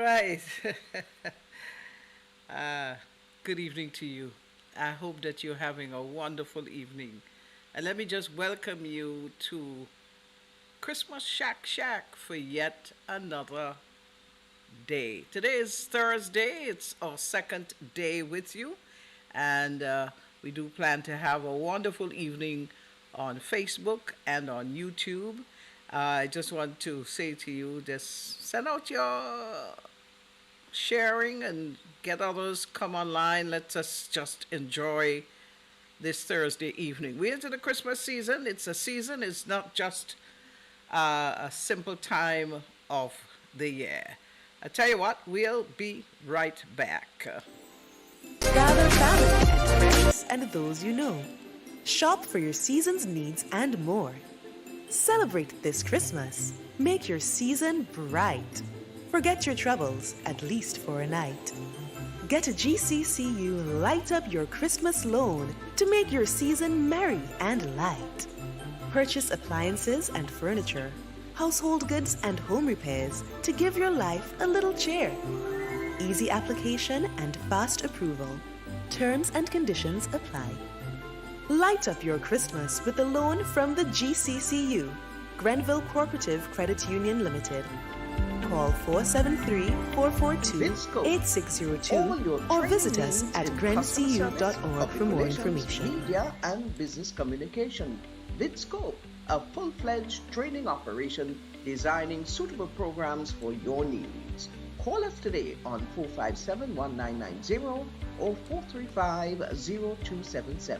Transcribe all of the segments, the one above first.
right. uh, Good evening to you. I hope that you're having a wonderful evening. And let me just welcome you to Christmas Shack for yet another day. Today is Thursday. It's our second day with you. And we do plan to have a wonderful evening on Facebook and on YouTube. I just want to say to you, just send out your sharing and get others come online. Let us just enjoy this Thursday evening. We're into the Christmas season. It's a season. It's not just a simple time of the year. I tell you what, we'll be right back. Gather family and friends and those you know. Shop for your season's needs and more. Celebrate this Christmas. Make your season bright. Forget your troubles, at least for a night. Get a GCCU Light Up Your Christmas loan to make your season merry and light. Purchase appliances and furniture, household goods and home repairs to give your life a little cheer. Easy application and fast approval. Terms and conditions apply. Light up your Christmas with a loan from the GCCU, Grenville Cooperative Credit Union Limited. Call 473-442-8602 or visit us at grandcu.org for more information. Media and business communication. Vidscope, a full-fledged training operation designing suitable programs for your needs. Call us today on 457-1990 or 435-0277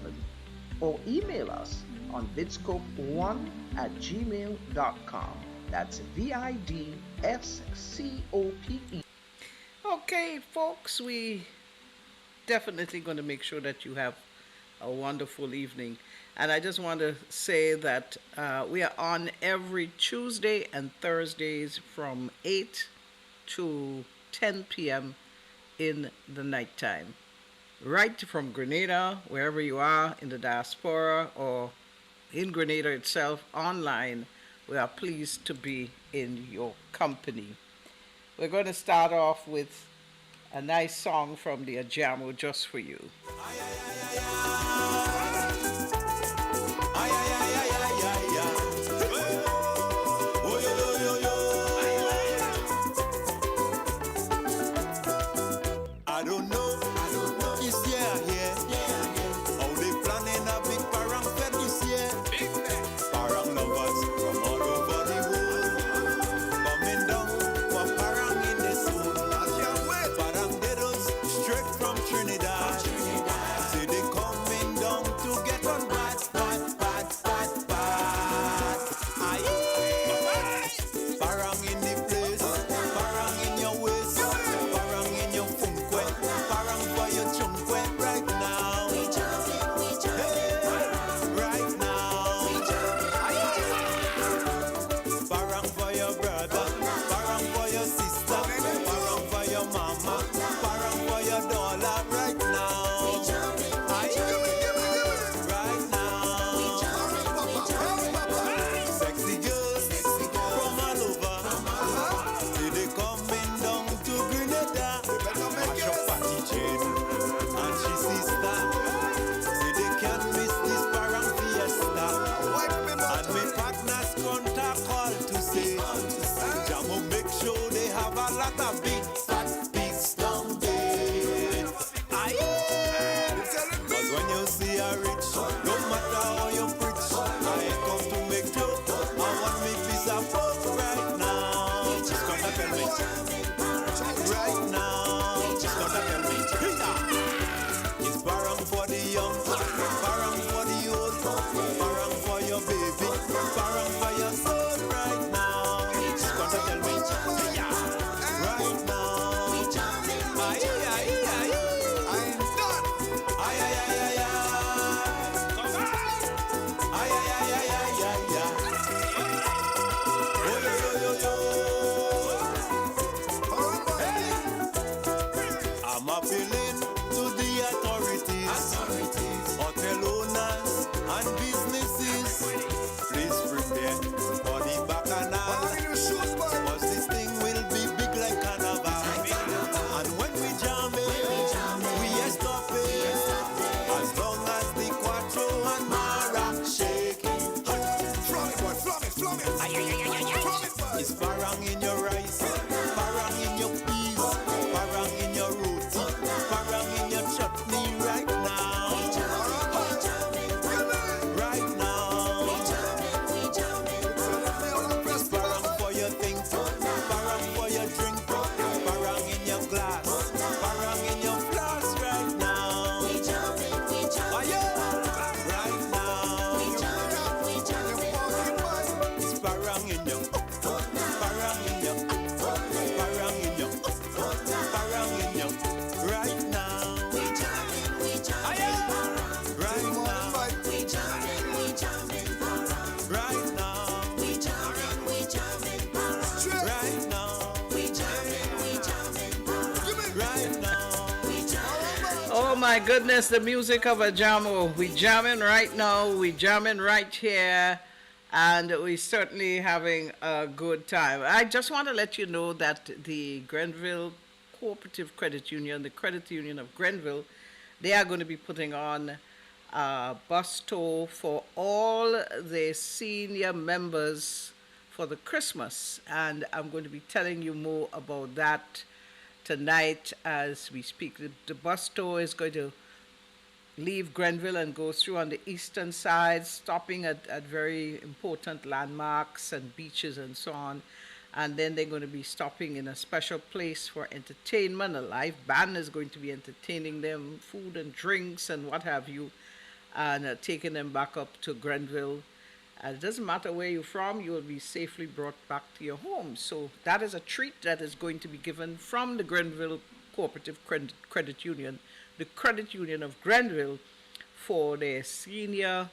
or email us on vidscope1@gmail.com. That's VIDSCOPE. Okay, folks, we definitely going to make sure that you have a wonderful evening. And I just want to say that we are on every Tuesday and Thursdays from 8 to 10 p.m. in the nighttime. Right from Grenada, wherever you are in the diaspora or in Grenada itself, online, we are pleased to be in your company. We're going to start off with a nice song from the Ajamo just for you. I don't know. This year, yeah. How they planning a big parang fed this year? Parang lovers from all over the world coming down for parang in the soul. Parang diddles straight from Trinidad. Say they coming down to get on bad. Aye. Parang in the place, parang in your waist, parang in your funkwe, parang for your chunkwe right now. Hey, right now. Parang for your brother, parang for your sister, parang for your mama, parang for your daughter right now. Aye, right now. Sexy girls from all over. Say they coming down to Grenada. Mash up party chain and she sister. Say they can't miss this parang fiesta. And me partners contact call to say Jamo make sure they have a lot of big fat pigs down there. Aye. Cause when you see a rich, no matter how you preach, I come to make joke. I want me piece of folk right now. Just gonna tell me. Right now. Just gonna tell me. It's parang for the young, parang for the old, parang for your baby, parang for your soul right now. Just gonna tell me. Right now. Aye, aye, aye. I'm done. Aye, aye, aye, aye, aye. Aye, aye, aye, aye, aye, aye, aye. Oh, yo, yo, yo, yo. Hey. I'm appealing to the authorities, hotel owners and businesses. Please prepare for the bacchanal, cause this thing will be big like carnival. my goodness, the music of a jammo. We jamming right now, we jamming right here, and we certainly having a good time. I just want to let you know that the Grenville Cooperative Credit Union, the Credit Union of Grenville, they are going to be putting on a bus tour for all the senior members for the Christmas, and I'm going to be telling you more about that tonight as we speak. The bus tour is going to leave Grenville and go through on the eastern side, stopping at very important landmarks and beaches and so on. And then they're going to be stopping in a special place for entertainment. A live band is going to be entertaining them, food and drinks and what have you, and taking them back up to Grenville. It doesn't matter where you're from, you will be safely brought back to your home. So that is a treat that is going to be given from the Grenville Cooperative Credit Union, the Credit Union of Grenville, for their senior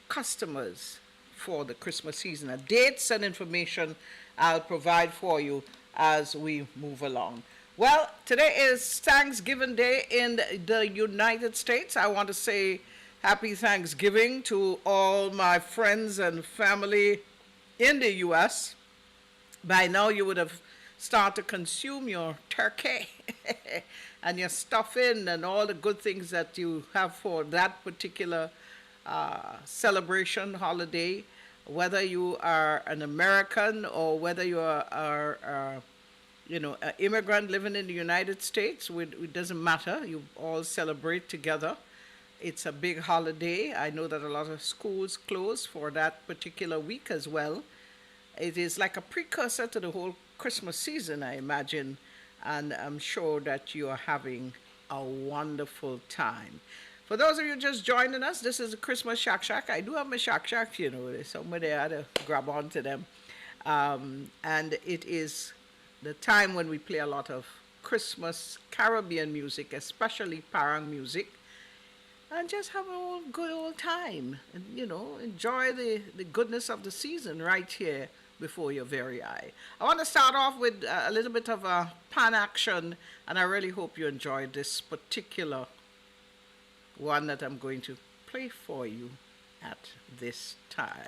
customers for the Christmas season. Dates and information I'll provide for you as we move along. Well, today is Thanksgiving Day in the United States. I want to say happy Thanksgiving to all my friends and family in the U.S. By now you would have started to consume your turkey and your stuffing and all the good things that you have for that particular celebration holiday. Whether you are an American or whether you are an immigrant living in the United States, it doesn't matter. You all celebrate together. It's a big holiday. I know that a lot of schools close for that particular week as well. It is like a precursor to the whole Christmas season, I imagine, and I'm sure that you are having a wonderful time. For those of you just joining us, this is a Christmas Shak Shack. I do have my Shak Shack, there's somebody I had to grab onto them. And it is the time when we play a lot of Christmas Caribbean music, especially parang music, and just have a good old time and, enjoy the goodness of the season right here before your very eye. I want to start off with a little bit of a pan action, and I really hope you enjoyed this particular one that I'm going to play for you at this time.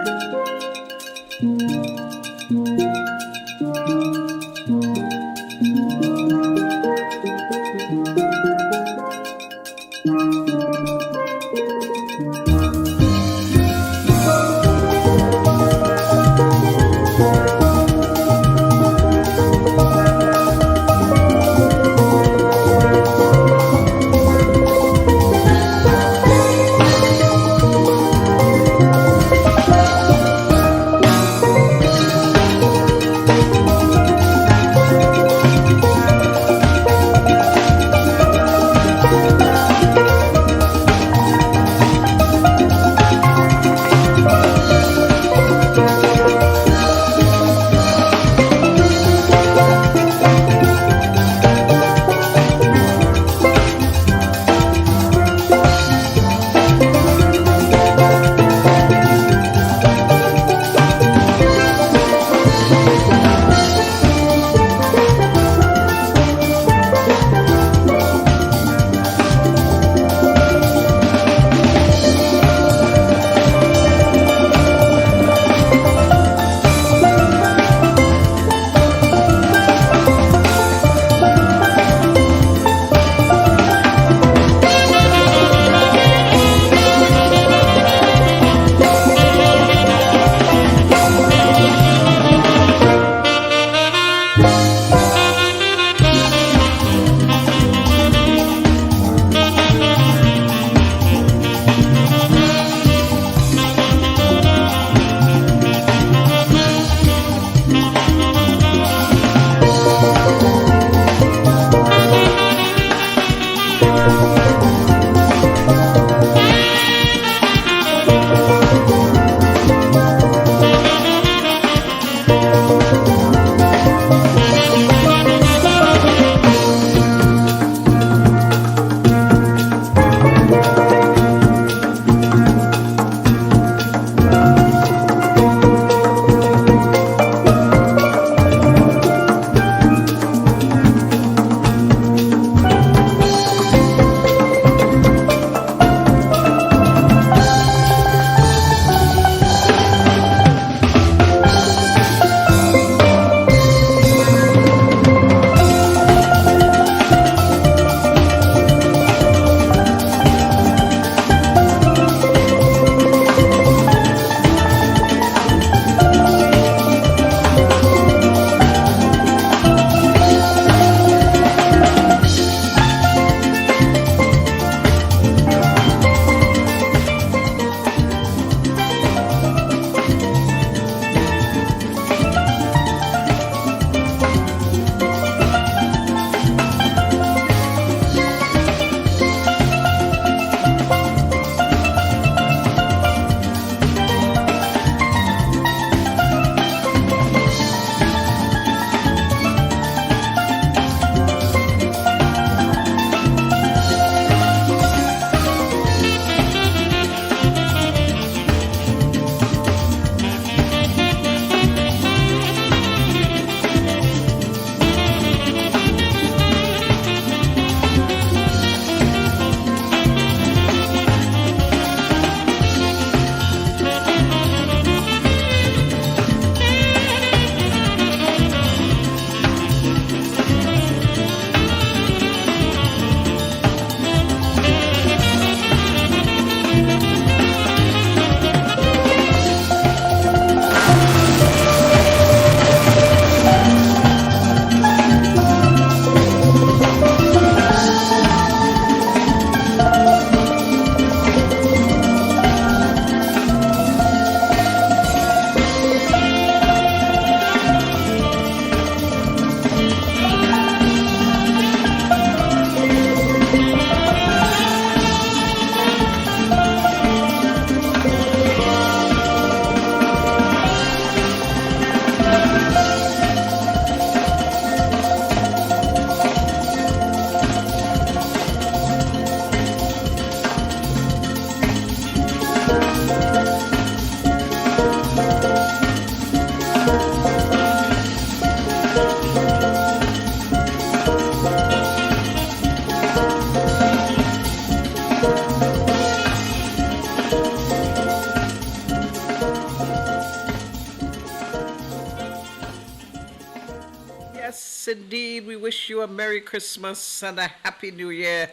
indeed. We wish you a Merry Christmas and a Happy New Year.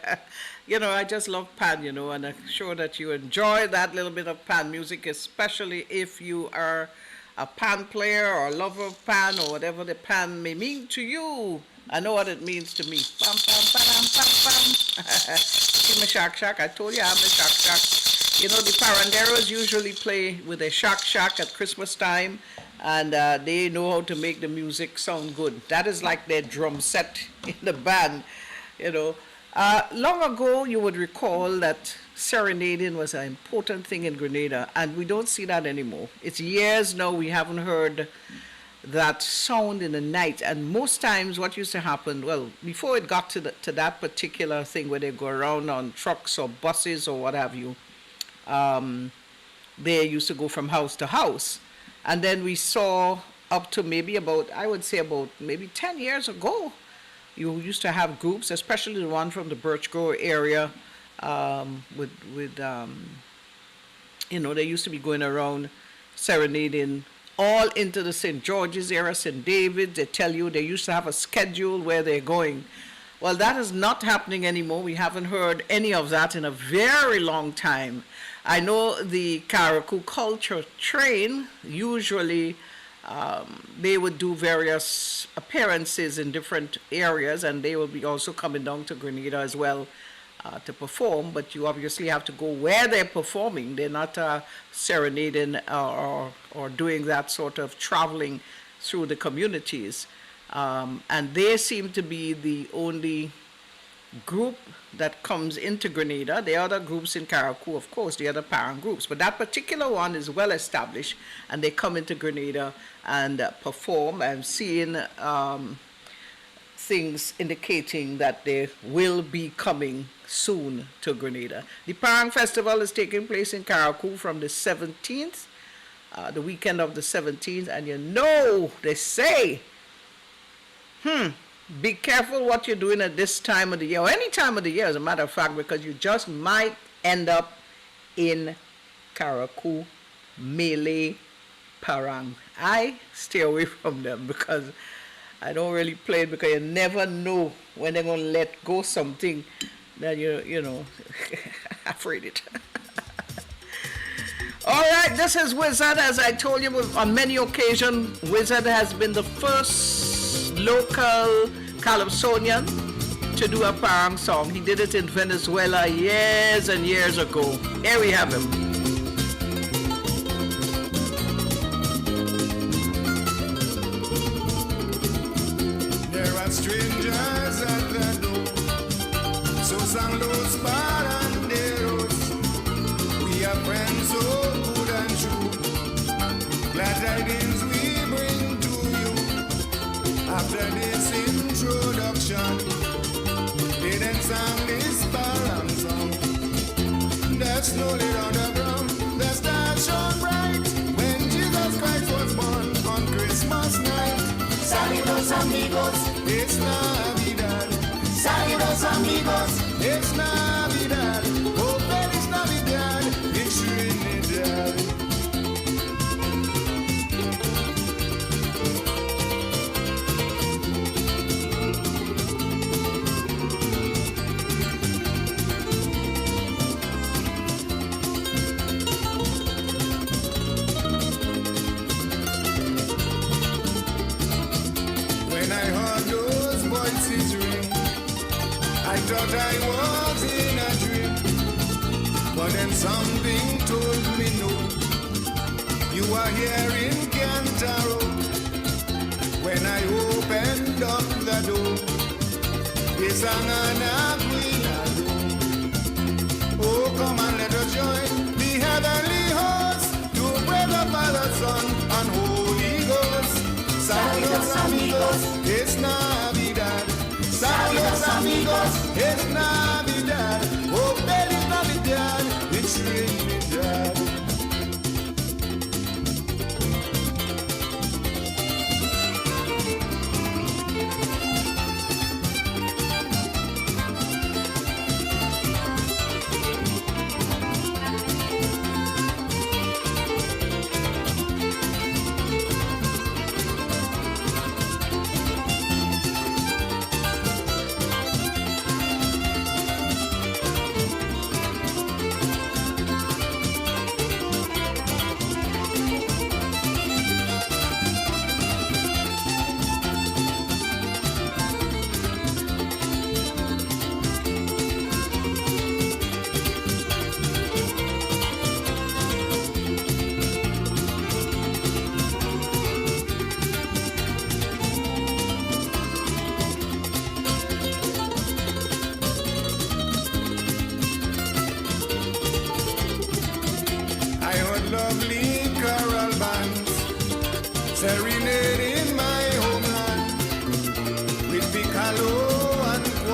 I just love pan, and I'm sure that you enjoy that little bit of pan music, especially if you are a pan player or a lover of pan or whatever the pan may mean to you. I know what it means to me. Pam, pam, pam, pam, pam. See my Shak Shak? I told you I'm a Shak Shak. The paranderos usually play with a Shak Shak at Christmas time, and they know how to make the music sound good. That is like their drum set in the band, Long ago, you would recall that serenading was an important thing in Grenada, and we don't see that anymore. It's years now we haven't heard that sound in the night, and most times what used to happen, well, before it got to that particular thing where they go around on trucks or buses or what have you, they used to go from house to house. And then we saw up to maybe about 10 years ago, you used to have groups, especially the one from the Birch Grove area, they used to be going around serenading all into the St. George's area, St. David. They tell you they used to have a schedule where they're going. Well, that is not happening anymore. We haven't heard any of that in a very long time. I know the Karakou Culture Train, usually they would do various appearances in different areas, and they will be also coming down to Grenada as well to perform, but you obviously have to go where they're performing. They're not serenading or doing that sort of traveling through the communities. And they seem to be the only group that comes into Grenada. The other groups in Karakou, of course, the other parent groups, but that particular one is well established, and they come into Grenada and perform. I'm seeing things indicating that they will be coming soon to Grenada. The Parang Festival is taking place in Karakou from the 17th, the weekend of the 17th, and they say, be careful what you're doing at this time of the year, or any time of the year, as a matter of fact, because you just might end up in Karakou, Malay, Parang. I stay away from them because I don't really play it, because you never know when they're going to let go something that afraid it. All right, this is Wizard. As I told you on many occasions, Wizard has been the first local Calypsonian to do a Parang song. He did it in Venezuela years and years ago. Here we have him. There are strangers at the door, so sang los paranderos. We are friends so good and true. Glad tidings we bring to you. After this introduction, they then sang this Parang song. The snow lit on the ground, the stars shone bright when Jesus Christ was born on Christmas night. Saludos amigos, it's Navidad. Saludos amigos, it's Navidad. Oh, feliz Navidad, it's Trinidad. When I heard those voices ring, I thought I was in a dream, but then something told me no. You are here in Cantaro. When I opened up the door, they sang an Aguinaldo. Oh, come and let us join the heavenly host to praise the Father, Son, and Holy Ghost. Saludos amigos, es Navidad. Saludos amigos, es Navidad. Oh, feliz Navidad, it's Trinidad.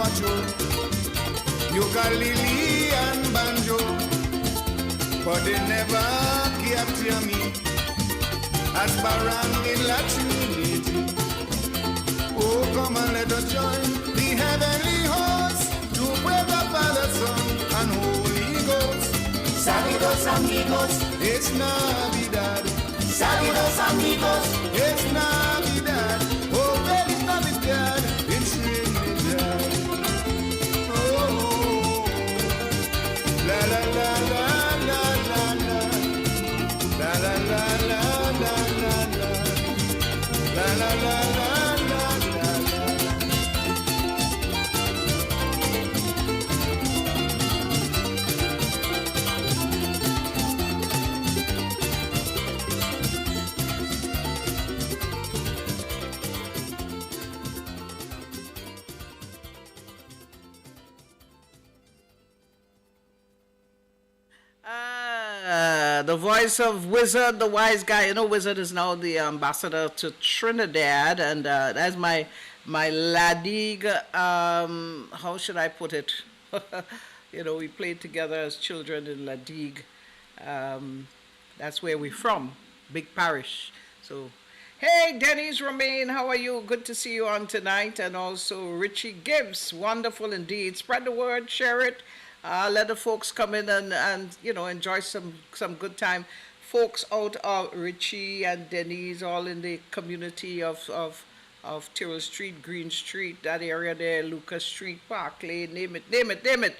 guacho, ukulele and banjo, but they never capture me as barang in La Trinity. Oh, come and let us join the heavenly host to praise the Father, Son, and Holy Ghost. Saludos amigos, it's Navidad. Saludos amigos, it's Navidad. Oh, feliz Navidad in Trinidad. Oh, la la la la la la la, la la la la la la la, la la la la. The voice of Wizard, the wise guy. You know, Wizard is now the ambassador to Trinidad, and that's my ladig. How should I put it? You know, we played together as children in Ladig. That's where we're from, big parish. So, hey, Denise Romaine, how are you? Good to see you on tonight. And also Richie Gibbs, wonderful indeed. Spread the word, share it. Let the folks come in and you know, enjoy some good time. Folks out of Richie and Denise, all in the community of Tyrrell Street, Green Street, that area there, Lucas Street, Park Lane, name it.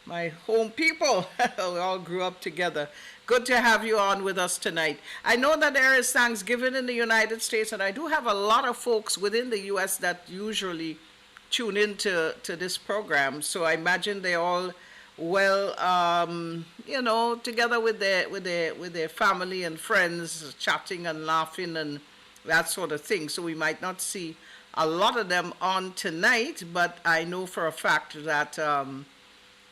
My home people, we all grew up together. Good to have you on with us tonight. I know that there is Thanksgiving in the United States, and I do have a lot of folks within the U.S. that usually tune into this program. So I imagine they all you know, together with their family and friends, chatting and laughing and that sort of thing. So we might not see a lot of them on tonight, but I know for a fact that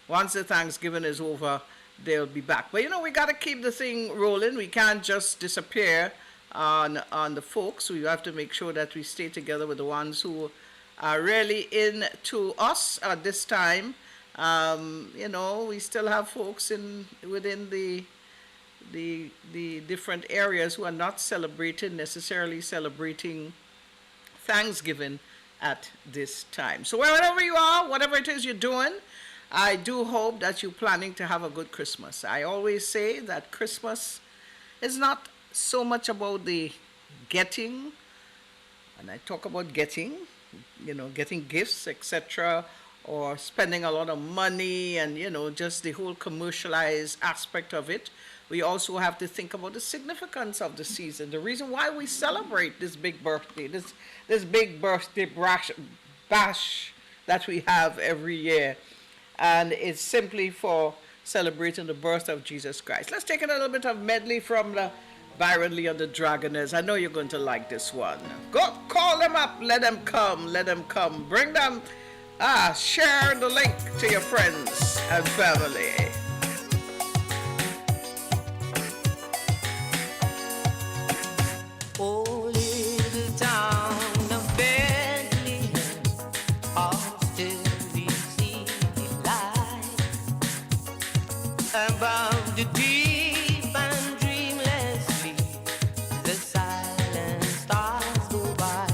once the Thanksgiving is over, they'll be back. But you know, we got to keep the thing rolling. We can't just disappear on the folks. We have to make sure that we stay together with the ones who are really into us at this time. You know, we still have folks within the different areas who are not necessarily celebrating Thanksgiving at this time. So wherever you are, whatever it is you're doing, I do hope that you're planning to have a good Christmas. I always say that Christmas is not so much about the getting, and I talk about getting, you know, getting gifts, etc., or spending a lot of money and, you know, just the whole commercialized aspect of it. We also have to think about the significance of the season, the reason why we celebrate this big birthday, this big birthday bash that we have every year. And it's simply for celebrating the birth of Jesus Christ. Let's take a little bit of medley from the Byron Lee and the Dragoners. I know you're going to like this one. Go call them up, let them come, bring them. Share the link to your friends and family. Oh, little town of Bethlehem, all still receive light above the deep and dreamless sleep. The silent stars go by,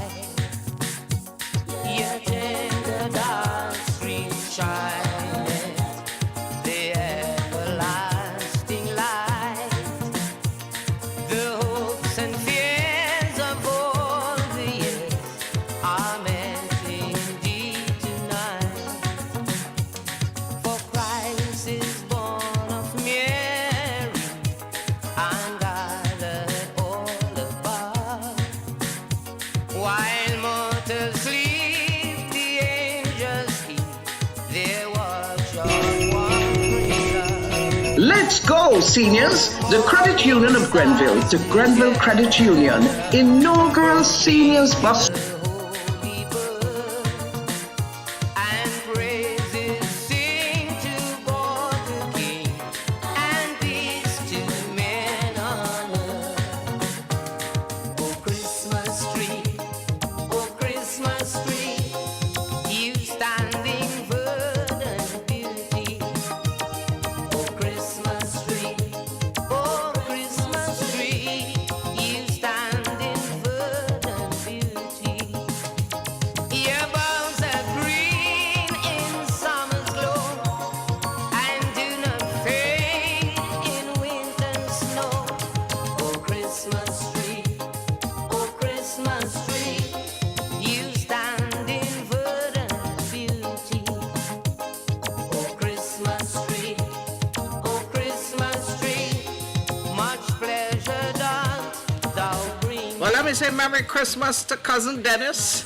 yet in the dark street shines the everlasting light. The hopes and fears of all the years are met indeed tonight. For Christ is born of Mary and gathered all above. While mortals sleep, the angels sleep. There watch on one great love. Let's go, seniors! The Credit Union of Grenville, the Grenville Credit Union, inaugural seniors bus. The holy birth and praises sing to God the King, and peace to men on earth. Oh Christmas tree, you standing say Merry Christmas to Cousin Dennis.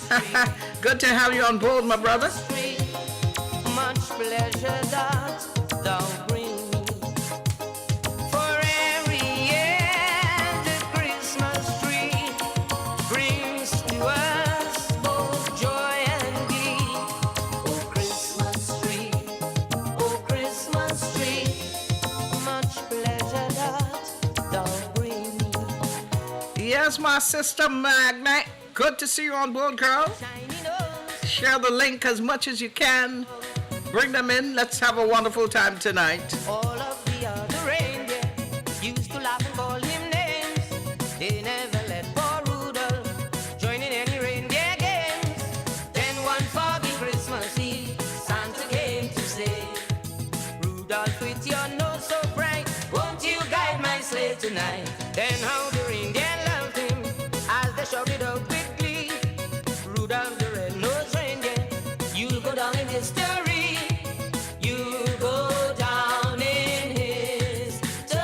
Good to have you on board, my brother. Much pleasure that thou bring me. For every year the Christmas tree brings to us both joy and glee. Oh Christmas tree, oh Christmas tree, much pleasure that thou bring me. Yes, my sister Magna. Good to see you on board, girl. Shiny nose, Share the link as much as you can. Bring them in. Let's have a wonderful time tonight. all of the other reindeer used to laugh and call him names. They never let poor Rudolph join in any reindeer games. Then one foggy Christmas Eve, Santa came to say, Rudolph, with your nose so bright, won't you guide my sleigh tonight? Then how the reindeer loved him as they shouted out with glee, Rudolph the red-nosed reindeer, you'll go down in history. You go down in history.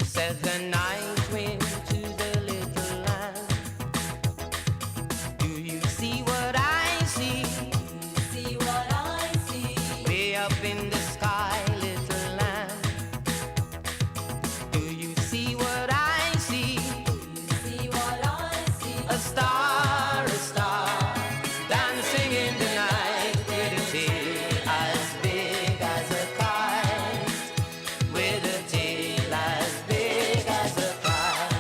Said the night wind to the little lamb, do you see what I see? See what I see. Way up in the sky, little lamb. Do you see what I see? See what I see. A star, dancing in the night with a tail as big as a kite. With a tail as big as a kite.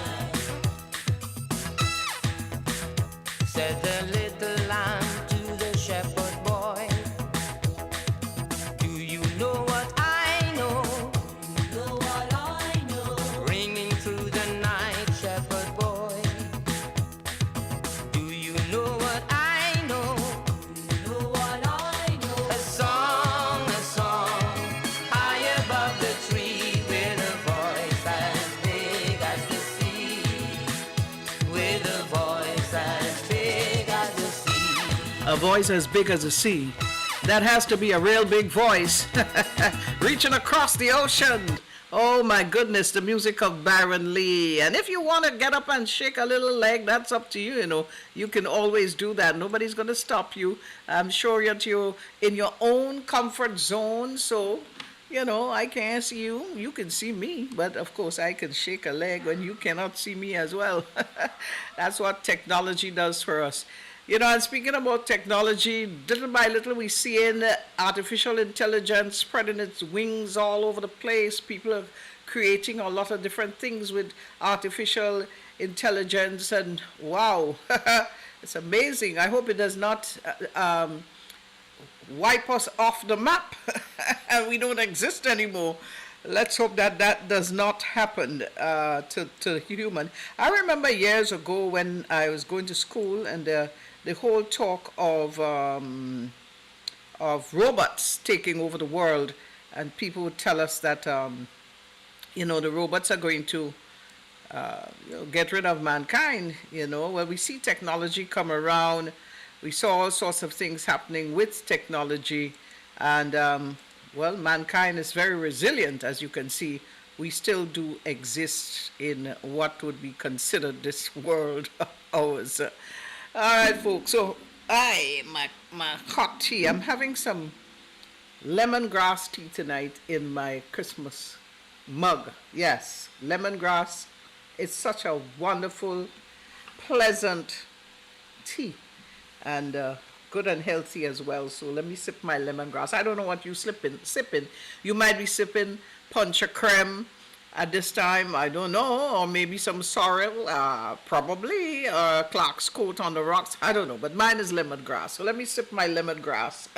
Said the little lamb to the shepherd boy, do you know what I know? Know what I know. Ringing through the night, shepherd boy. Do you know what I know? Know what I know. A song, high above the tree, with a voice as big as the sea. With a voice as big as the sea. A voice as big as a sea. That has to be a real big voice. Reaching across the ocean. Oh my goodness, the music of Baron Lee. And if you want to get up and shake a little leg, that's up to you, you know. You can always do that. Nobody's going to stop you. I'm sure that you're in your own comfort zone. So, you know, I can't see you. You can see me. But of course, I can shake a leg when you cannot see me as well. That's what technology does for us. You know, and speaking about technology, little by little we see in artificial intelligence spreading its wings all over the place. People are creating a lot of different things with artificial intelligence, and wow, it's amazing. I hope it does not wipe us off the map and we don't exist anymore. Let's hope that that does not happen to human. I remember years ago when I was going to school, and the whole talk of robots taking over the world, and people would tell us that you know, the robots are going to you know, get rid of mankind. You know, well, we see technology come around. We saw all sorts of things happening with technology, and well, mankind is very resilient, as you can see. We still do exist in what would be considered this world of ours. All right, folks. So, my hot tea. I'm having some lemongrass tea tonight in my Christmas mug. Yes, lemongrass. It's such a wonderful, pleasant tea, and good and healthy as well. So let me sip my lemongrass. I don't know what you sipping. You might be sipping punch a creme at this time, I don't know, or maybe some sorrel, probably, Clark's coat on the rocks, I don't know, but mine is lemongrass. So let me sip my lemongrass.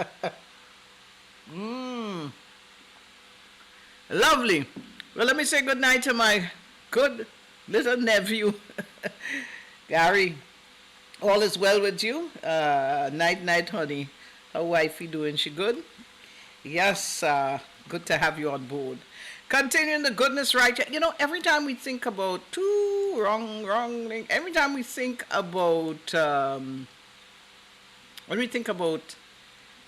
Lovely. Well, let me say good night to my good little nephew, Gary. All is well with you? Night, night, honey. How wifey doing? She good? Yes, good to have you on board. Continuing the goodness, right? You know, every time we think about two wrong thing, every time we think about when we think about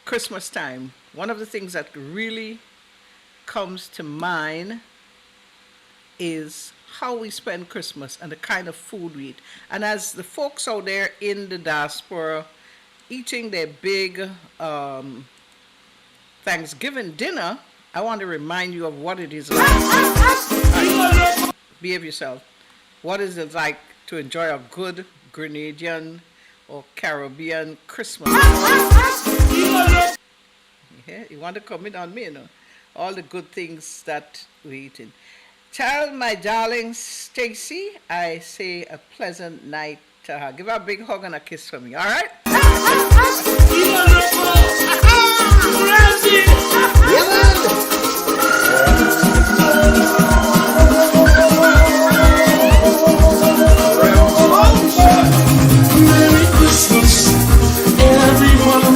Christmas time, one of the things that really comes to mind is how we spend Christmas and the kind of food we eat. And as the folks out there in the diaspora eating their big Thanksgiving dinner, I want to remind you of what it is like. Behave yourself. What is it like to enjoy a good Grenadian or Caribbean Christmas? Yeah, you want to comment on me, you know? All the good things that we eating. Tell my darling Stacy I say a pleasant night to her. Give her a big hug and a kiss for me, all right? Merry Christmas, everyone.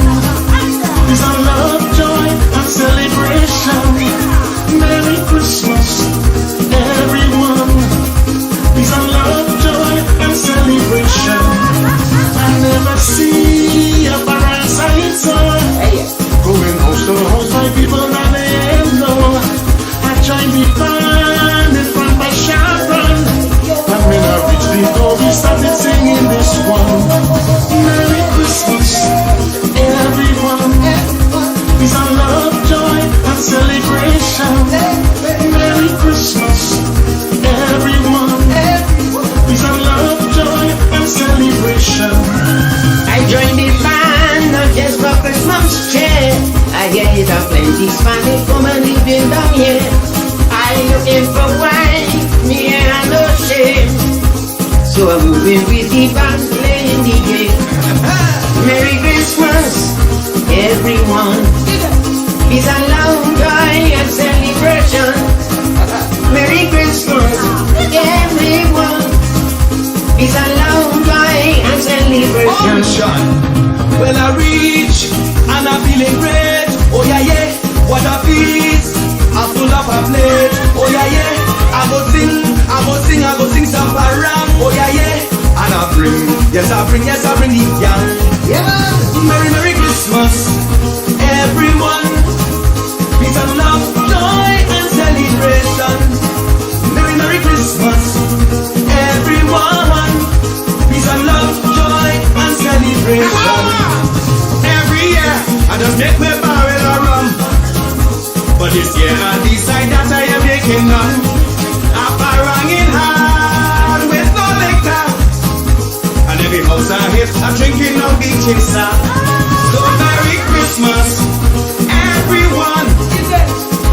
It's a love, joy, and celebration. Merry Christmas, everyone. It's a love, joy, and celebration. I never see a parasite going house to house by people that they know. I join the band in front of Sharon, and when I reached the door, we started singing this one. Merry Christmas, everyone. It's a love, joy, and celebration. Merry Christmas, everyone. It's a love, joy, and celebration. I joined the band not just for Christmas cheer. I hear it a plenty Spanish woman living down here. I looking for wine, me and no shame. So I'm moving with the band playing the game. Merry Christmas, everyone. It's a long joy and celebration. Merry Christmas, everyone. It's a long joy and celebration. When I reach and I'm feeling great, oh yeah, yeah, what a feast, I'm full of a plate, oh yeah, yeah, I go sing some parang, oh yeah, yeah, and I bring the young, yeah, Merry Christmas, everyone, peace and love, joy and celebration, Merry Christmas, everyone, peace and love, joy and celebration. Every year I just make my barrel of rum, but this year I decide that I am making none. A parang in hand with no liquor, and every house I hit I'm drinking no big chaser. So Merry Christmas, everyone.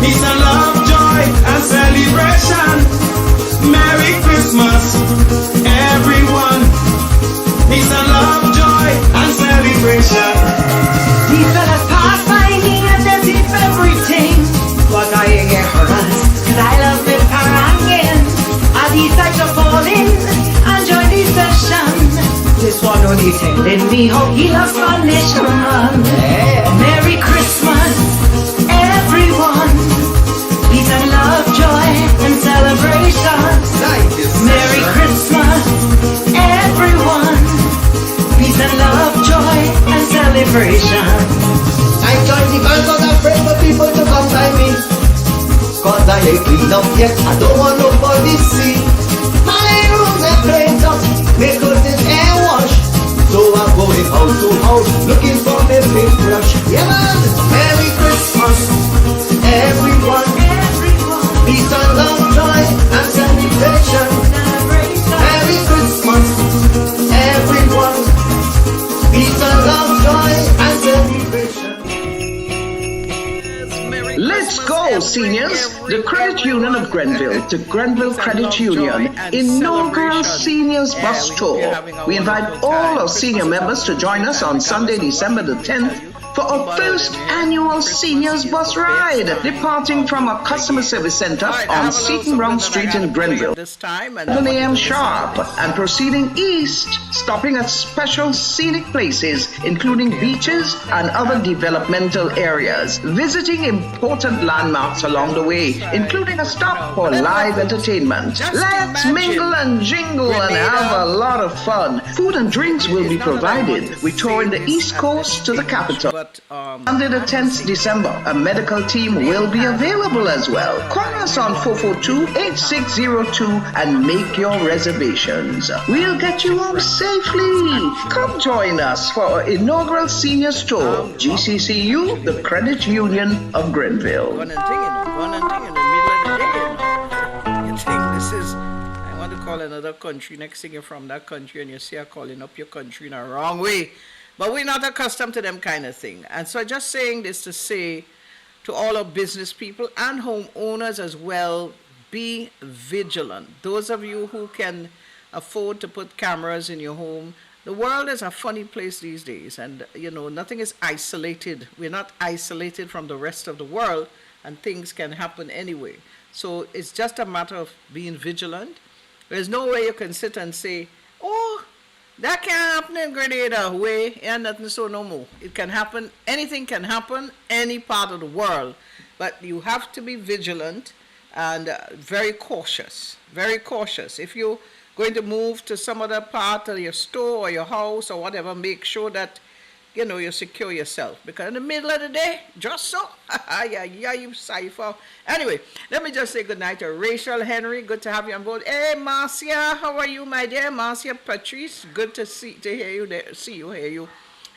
Peace and love, joy and celebration. Merry Christmas, everyone. Peace and love, joy and celebration. These fellas pass by me and they sip everything, but I ain't get hurt, cause I love the parangin. I decide to fall in and join the session. This one only telling me how he loves my nation. Merry Christmas, everyone. Peace and love, joy and celebration. Merry Christmas, everyone. Peace and love, joy and celebration. I joined the band cause I'm afraid for people to come by me. Cause I ain't clean up yet, I don't want nobody see. My room's a cleaned up, my clothes is air wash. So I'm going house to house, looking for my paintbrush. Yeah man, Merry Christmas, everyone. Peace and love, joy and celebration. Merry Christmas, everyone. Peace and love, joy and celebration. Let's go, seniors! The Credit Union of Grenville, the Grenville Credit Union, inaugural Seniors Bus Tour. We invite all our senior members to join us on Sunday, December the 10th for our first annual seniors bus ride, departing from our customer service center on Seton Brown Street in Grenville. This time and 11 a.m. sharp, and proceeding east, stopping at special scenic places, including beaches and other developmental areas, visiting important landmarks along the way, including a stop for live entertainment. Let's mingle and jingle and have a lot of fun. Food and drinks will be provided. We tour in the East Coast to the capital. Sunday the 10th December, a medical team will be available as well. Call us on 442-8602 and make your reservations. We'll get you home safely. Come join us for our inaugural seniors tour. GCCU, the Credit Union of Grenville. One and thing in the middle of the day. You think this is, I want to call another country. Next thing you're from that country and you see her calling up your country in a wrong way. But we're not accustomed to them kind of thing. And so just saying this to say to all our business people and homeowners as well, be vigilant. Those of you who can afford to put cameras in your home, the world is a funny place these days. And, you know, nothing is isolated. We're not isolated from the rest of the world, and things can happen anyway. So it's just a matter of being vigilant. There's no way you can sit and say, oh, that can't happen in Grenada, way, and nothing so no more. It can happen, anything can happen, any part of the world. But you have to be vigilant and very cautious, very cautious. If you're going to move to some other part of your store or your house or whatever, make sure that, you know, you secure yourself. Because in the middle of the day, just so, yeah, you cipher. Anyway, let me just say good night to Rachel Henry. Good to have you on board. Hey, Marcia, how are you, my dear? Marcia Patrice, good to hear you there, hear you.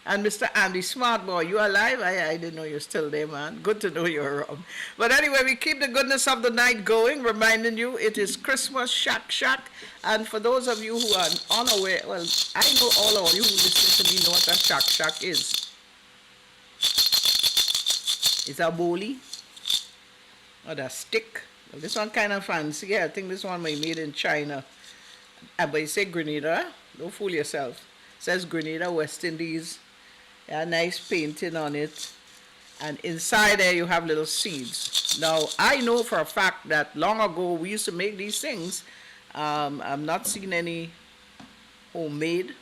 And Mr. Andy Smart Boy, you alive? I didn't know you're still there, man. Good to know you're around. But anyway, we keep the goodness of the night going, reminding you it is Christmas Shak. And for those of you who are unaware, well, I know all of you who listen to me know what a Shak is. It's a bowlie or a stick. Well, this one kind of fancy. Yeah, I think this one was made in China. But you say Grenada, don't fool yourself. It says Grenada, West Indies. A nice painting on it, and inside there you have little seeds. Now I know for a fact that long ago we used to make these things. I'm not seeing any homemade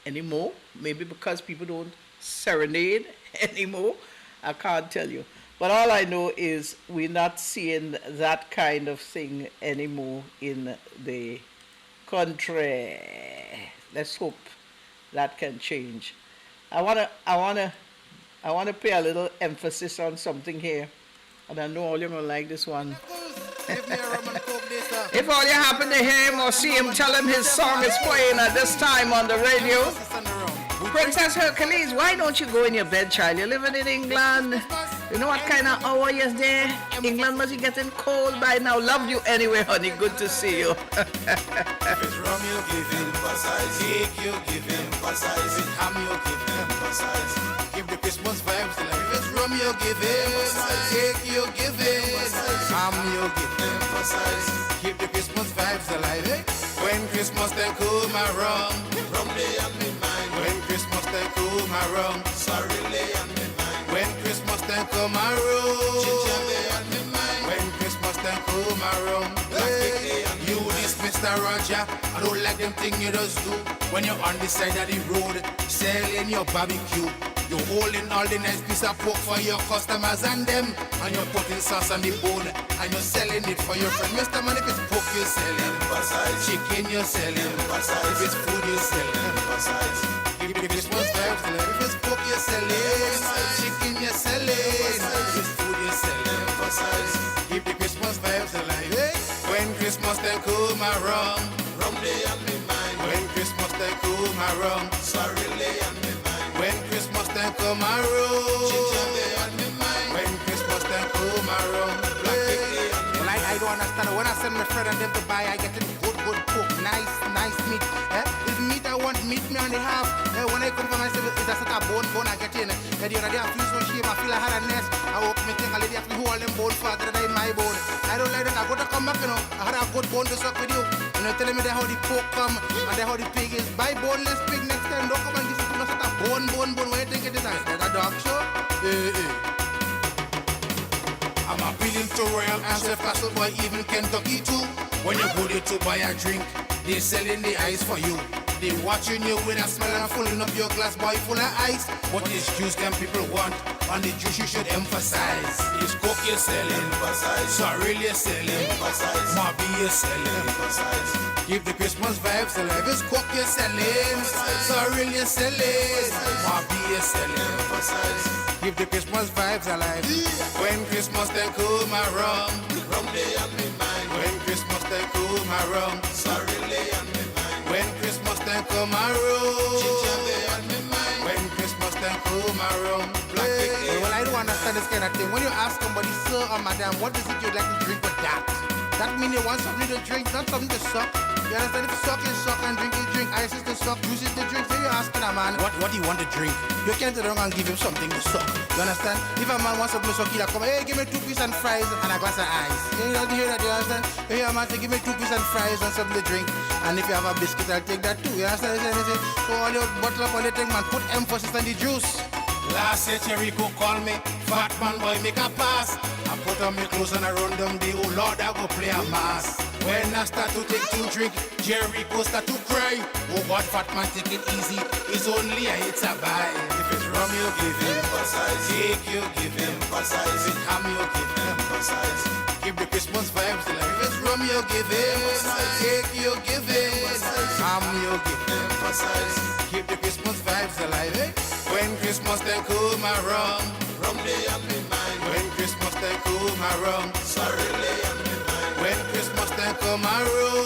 anymore, maybe because people don't serenade anymore. I can't tell you, but all I know is we're not seeing that kind of thing anymore in the country. Let's hope that can change. I wanna pay a little emphasis on something here, and I know all you're gonna like this one. If all you happen to hear him or see him, tell him his song is playing at this time on the radio. Princess Hercules, why don't you go in your bed, child? You're living in England. You know what kind of hour is there? England must be getting cold by now. Love you anyway, honey. Good to see you. If it's rum, you give him emphasize. Cake, you give him emphasize. If it's ham, you give him emphasize. Give the Christmas vibes. If it's rum, you give him cake, you give him ham, you give him emphasize. Keep the Christmas vibes alive. When Christmas they come around, rum day on me mind. When Christmas they come around, sorry lay on me mind. When Christmas they come around, ginger day on me mind. When Christmas they come around, you this Mr. Roger, I don't like them thing you just do. When you're on the side of the road, selling your barbecue. You're holding all the nice piece of pork for your customers and them. And you're putting sauce on the bone and you're selling it for your friend. Mr. Man, if it's pork you're selling, chicken you're selling, if it's food you're selling, give the Christmas vibes. If it's pork you're selling, chicken you're selling, if it's food you're selling, give the Christmas vibes alive. When Christmas they come around, rum day on me mind. When Christmas they come around, sorry lay on me mind. When Christmas time come around, ginger day on me mind. When Christmas time come around, black day on me. Well, I don't understand. When I send my friend and them to buy, I get them good pork, nice meat. It's meat I want, meat me on the half. When I come for myself, it's just a bone I get in. The other day I feel so shame, I feel I had a nest. I woke me think a lady have to hold them bone farther than my bone. I don't like that. I got to come back, you know. I had a good bone to suck with you. You know, telling me that how the pork come and that how the pig is. Buy boneless pig next time. Don't come and this is not a bone. What do you think it is? Is that a dog show? I'm appealing to Royal Answer Castle Boy, even Kentucky too. When you go there to buy a drink, they selling the ice for you. They watching you with a smile and filling up your glass, boy, full of ice. But it's juice them people want, and the juice you should emphasize. It's Coke you're selling, sorry you're selling, more beer you're selling. Give the Christmas vibes alive. It's Coke you're selling, sorry you're selling, more beer you're selling. Give the Christmas vibes alive. When Christmas they come around, rum they on me mind. When Christmas they come around, sorry they on me mind. When Christmas they come around, ginger they on me mind. When Christmas they come around, black they. Well, I don't understand this kind of thing. When you ask somebody, sir or madam, what is it you'd like to drink with that? That means you want something to drink, not something to suck. You understand? If suck is suck and drink is drink, ice is to suck, juice is to drink. So you're asking a man, what do you want to drink? You can't sit around and give him something to suck. You understand? If a man wants something to suck, he'll come, hey, give me 2 pieces and fries and a glass of ice. You don't hear that, you understand? You hear a man say, give me 2 pieces and fries and something to drink. And if you have a biscuit, I'll take that too. You understand? So all your bottle up all your thing, man, put emphasis on the juice. Last year, Jericho called me, fat man boy, make a pass. I put on my clothes and I run down the oh Lord, I go play a mass. When I start to take to drink, Jericho start to cry. Oh God, fat man, take it easy. It's only a hit a buy. If it's rum, you give him. Cake, you give him. If it's ham, you give him. Give the Christmas vibes alive. If it's rum, you give him. Cake, you give him. Ham, you give him. Keep the Christmas vibes alive. Eh? When Christmas they come around, rum they on me mind. When Christmas they come around, sorry they on me mind. When Christmas they come around,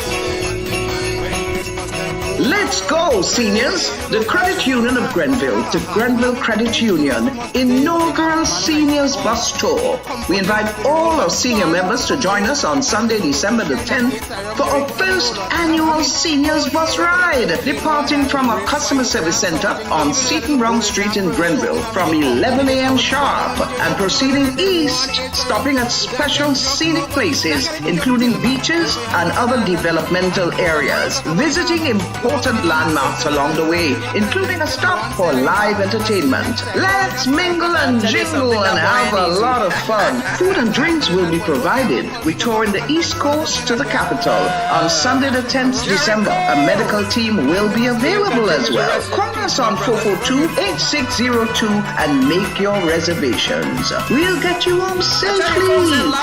ginger they on me mind. When Christmas they come Let's go, seniors! The Credit Union of Grenville, the Grenville Credit Union, inaugural Seniors Bus Tour. We invite all our senior members to join us on Sunday, December the 10th for our first annual Seniors Bus Ride, departing from our customer service center on Seton Brown Street in Grenville from 11 a.m. sharp and proceeding east, stopping at special scenic places, including beaches and other developmental areas, visiting important landmarks along the way, including a stop for live entertainment. Let's mingle and jingle and have a lot of fun. Food and drinks will be provided. We tour in the East Coast to the capital. On Sunday the 10th December, a medical team will be available as well. Call us on 442-8602 and make your reservations. We'll get you home safely.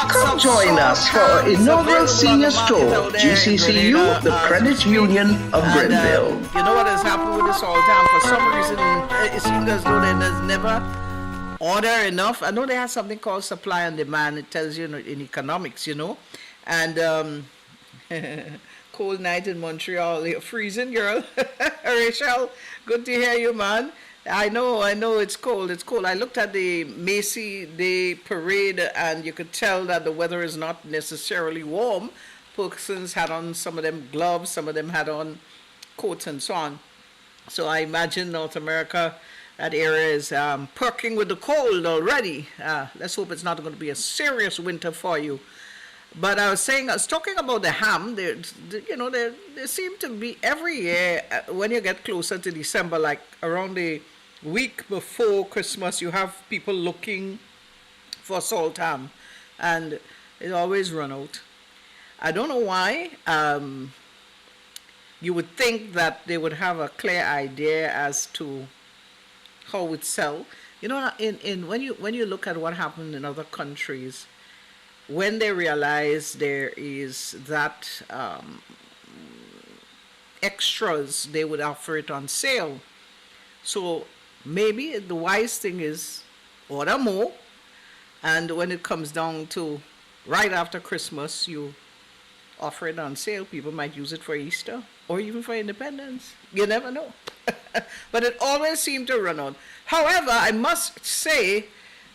Come join us for our inaugural Seniors Tour. GCCU, the Credit Union of Grenville. You know what has happened with this all time? For some reason, it seems as though there's never order enough. I know they have something called supply and demand. It tells you in economics, you know. And cold night in Montreal. You're freezing, girl. Rachel, good to hear you, man. I know it's cold. It's cold. I looked at the Macy Day parade, and you could tell that the weather is not necessarily warm. Persons had on some of them gloves, some of them had on coats and so on. So I imagine North America, that area is perking with the cold already. Let's hope it's not going to be a serious winter for you. But I was talking about the ham. There seem to be every year when you get closer to December, like around the week before Christmas, you have people looking for salt ham, and it always run out. I don't know why. You would think that they would have a clear idea as to how it sell. You know, when you look at what happened in other countries, when they realize there is that extras, they would offer it on sale. So maybe the wise thing is order more, and when it comes down to right after Christmas, you offer it on sale. People might use it for Easter or even for Independence. You never know. But it always seemed to run out. However, I must say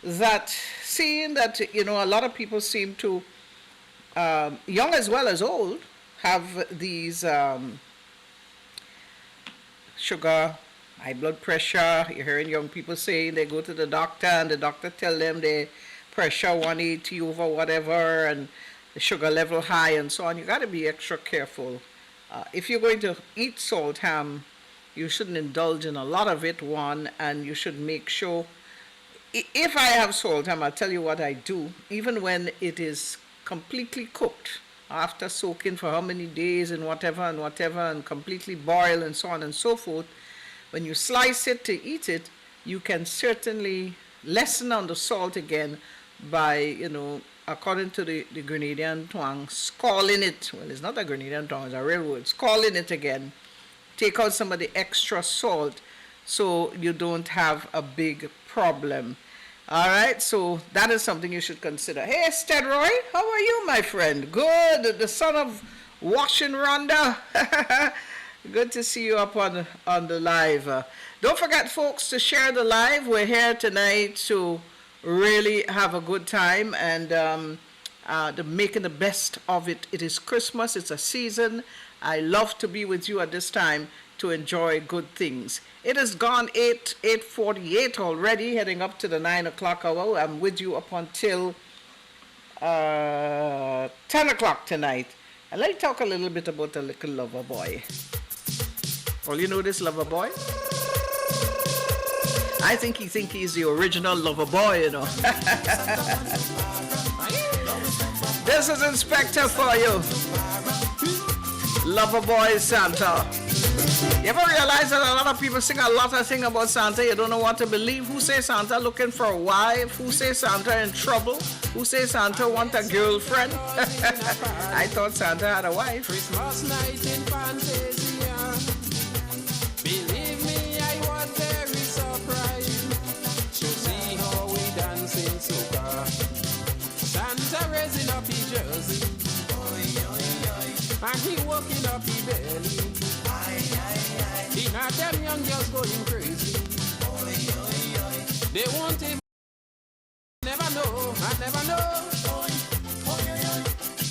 that seeing that, a lot of people seem to, young as well as old, have these sugar, high blood pressure. You're hearing young people saying they go to the doctor and the doctor tell them their pressure 180 over whatever and the sugar level high and so on. You got to be extra careful. If you're going to eat salt ham, you shouldn't indulge in a lot of it, one, and you should make sure If I have salt, I'll tell you what I do. Even when it is completely cooked, after soaking for how many days and whatever, and completely boil and so on and so forth, when you slice it to eat it, you can certainly lessen on the salt again by, according to the Grenadian twang, scalding it. Well, it's not a Grenadian twang, it's a real word. Scalding it again. Take out some of the extra salt so you don't have a big problem. All right, so that is something you should consider. Hey, Stedroy, how are you, my friend? Good, the son of Washing Rhonda. Good to see you up on the live. Don't forget, folks, to share the live. We're here tonight to really have a good time and making the best of it. It is Christmas. It's a season. I love to be with you at this time to enjoy good things. It has gone 8:48 already, heading up to the 9 o'clock hour. I'm with you up until 10 o'clock tonight. And let me talk a little bit about the little lover boy. Well, you know this lover boy? I think he's the original lover boy, you know. This is Inspector for you. Lover boy Santa. You ever realize that a lot of people sing a lot of things about Santa? You don't know what to believe. Who say Santa looking for a wife? Who say Santa in trouble? Who say Santa want a girlfriend? I thought Santa had a wife. Christmas night in Fantasia. Believe me, I was very surprised to see how we dance in soca. Santa raising up his jersey, and he walking up his belly. He had them young girls going crazy. They won't even never know, I never know.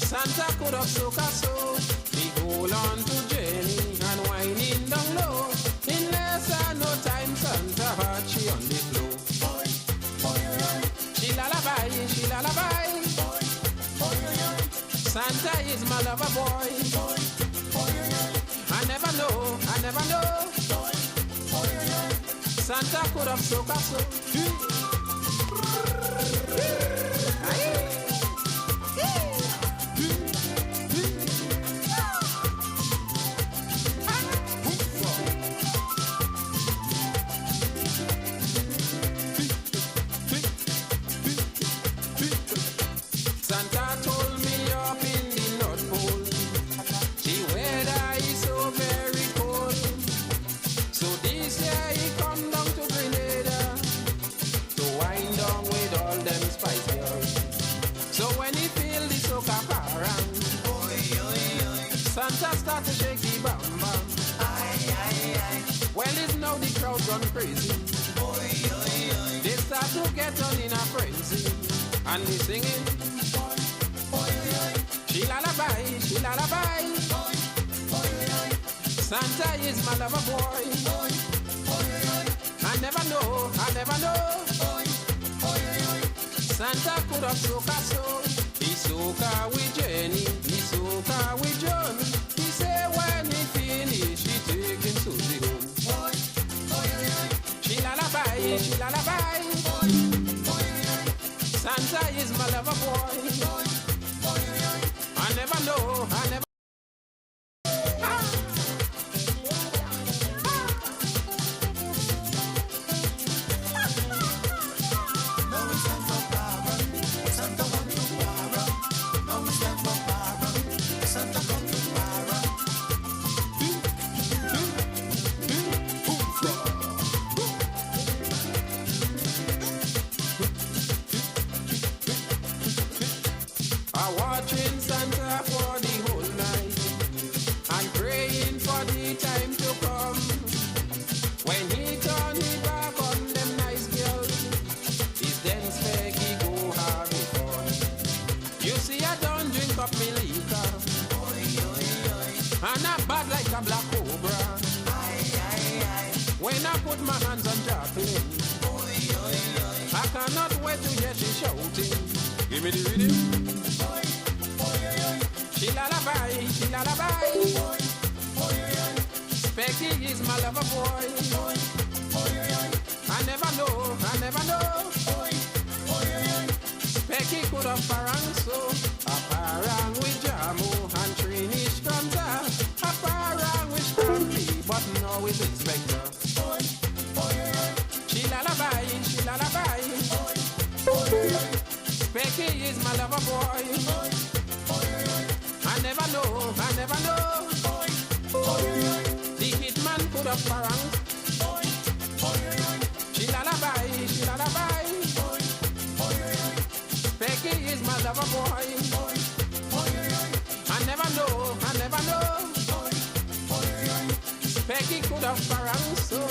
Santa could have soca so he hold on to Jenny and whining down low. In less than no time, Santa had she on the floor. She lullaby, she lullaby. Santa is my lover boy. I never know, I never know. Santa could have soca so. Santa told me up in the North Pole, the weather is so very cold. So this year he come down to Grenada to wind down with all them Spice Girls. So when he feel the soca parang, Santa start to shake the bam bam. Well, it's now the crowd gone crazy. They start to get on in a frenzy, and they singing. She lullaby, she lullaby. Santa is my lover boy. I never know, I never know. Santa could have soca so. He soca with Jenny, he soca with John. He say when he finish, he take him to the home. She lullaby, she lullaby. Santa is my lover boy. I never know, I never. Watching Santa for the whole night and praying for the time to come when he turn his back on them nice girls. His then spec he go have it fun. You see, I don't drink up me liquor, and I bad like a black cobra. When I put my hands on Jacqueline, I cannot wait to hear she shouting. Give me the rhythm. She lullaby, she lullaby. Specky is my lover boy. I never know, I never know. a parang so. A parang with jamu and Trinish Kanta. A parang with Scrumpy, but now with Inspector. She lullaby, she lullaby. Becky is my lover boy. I never know, I never know. The hitman could have parang. She lullaby, she lullaby. Becky is my lover boy. I never know, I never know. Becky could have parang so.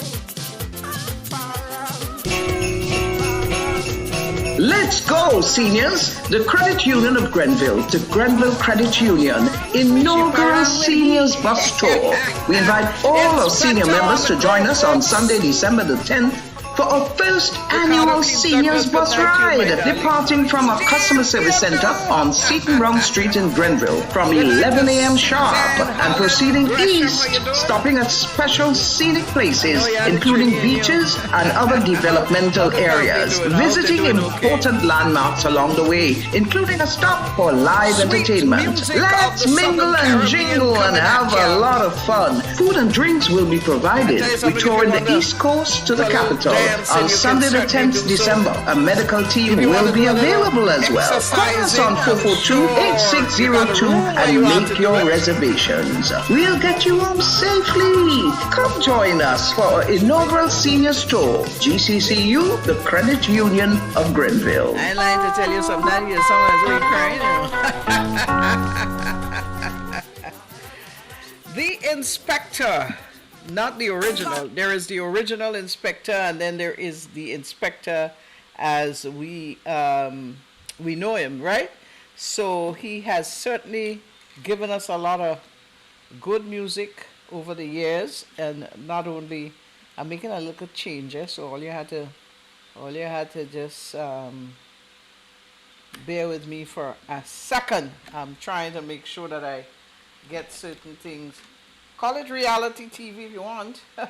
Let's go, seniors! The Credit Union of Grenville, the Grenville Credit Union, inaugural Seniors Bus Tour. We invite all our senior members to join us on Sunday, December the 10th for our first annual Seniors Bus Ride, departing from our customer service center on Seton Brown Street in Grenville from 11 a.m. sharp and proceeding east, stopping at special scenic places, including beaches and other developmental areas, visiting important landmarks along the way, including a stop for live entertainment. Let's mingle and jingle and have a lot of fun. Food and drinks will be provided. We tour in the East Coast to the capital. On Sunday the 10th December, a medical team will be available as well. Call us on 442-8602 and make your reservations. We'll get you home safely. Come join us for our inaugural Seniors Tour. GCCU, the Credit Union of Grenville. I like to tell you something. Your song is really crying. The Inspector. Not the original. There is the original Inspector, and then there is the Inspector as we know him, right? So he has certainly given us a lot of good music over the years, and not only I'm making a little change, so all you had to just bear with me for a second. I'm trying to make sure that I get certain things. Call it reality TV if you want. I'm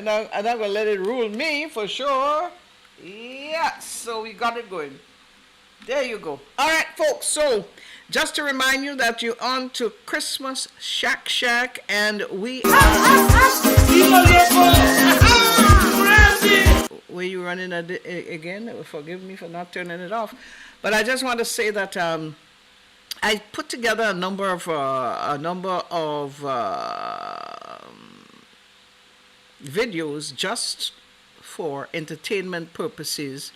not going to let it rule me for sure. Yeah, so we got it going. There you go. All right, folks. So just to remind you that you're on to Christmas Shak Shack, and we were you running again? Forgive me for not turning it off. But I just want to say that I put together a number of videos just for entertainment purposes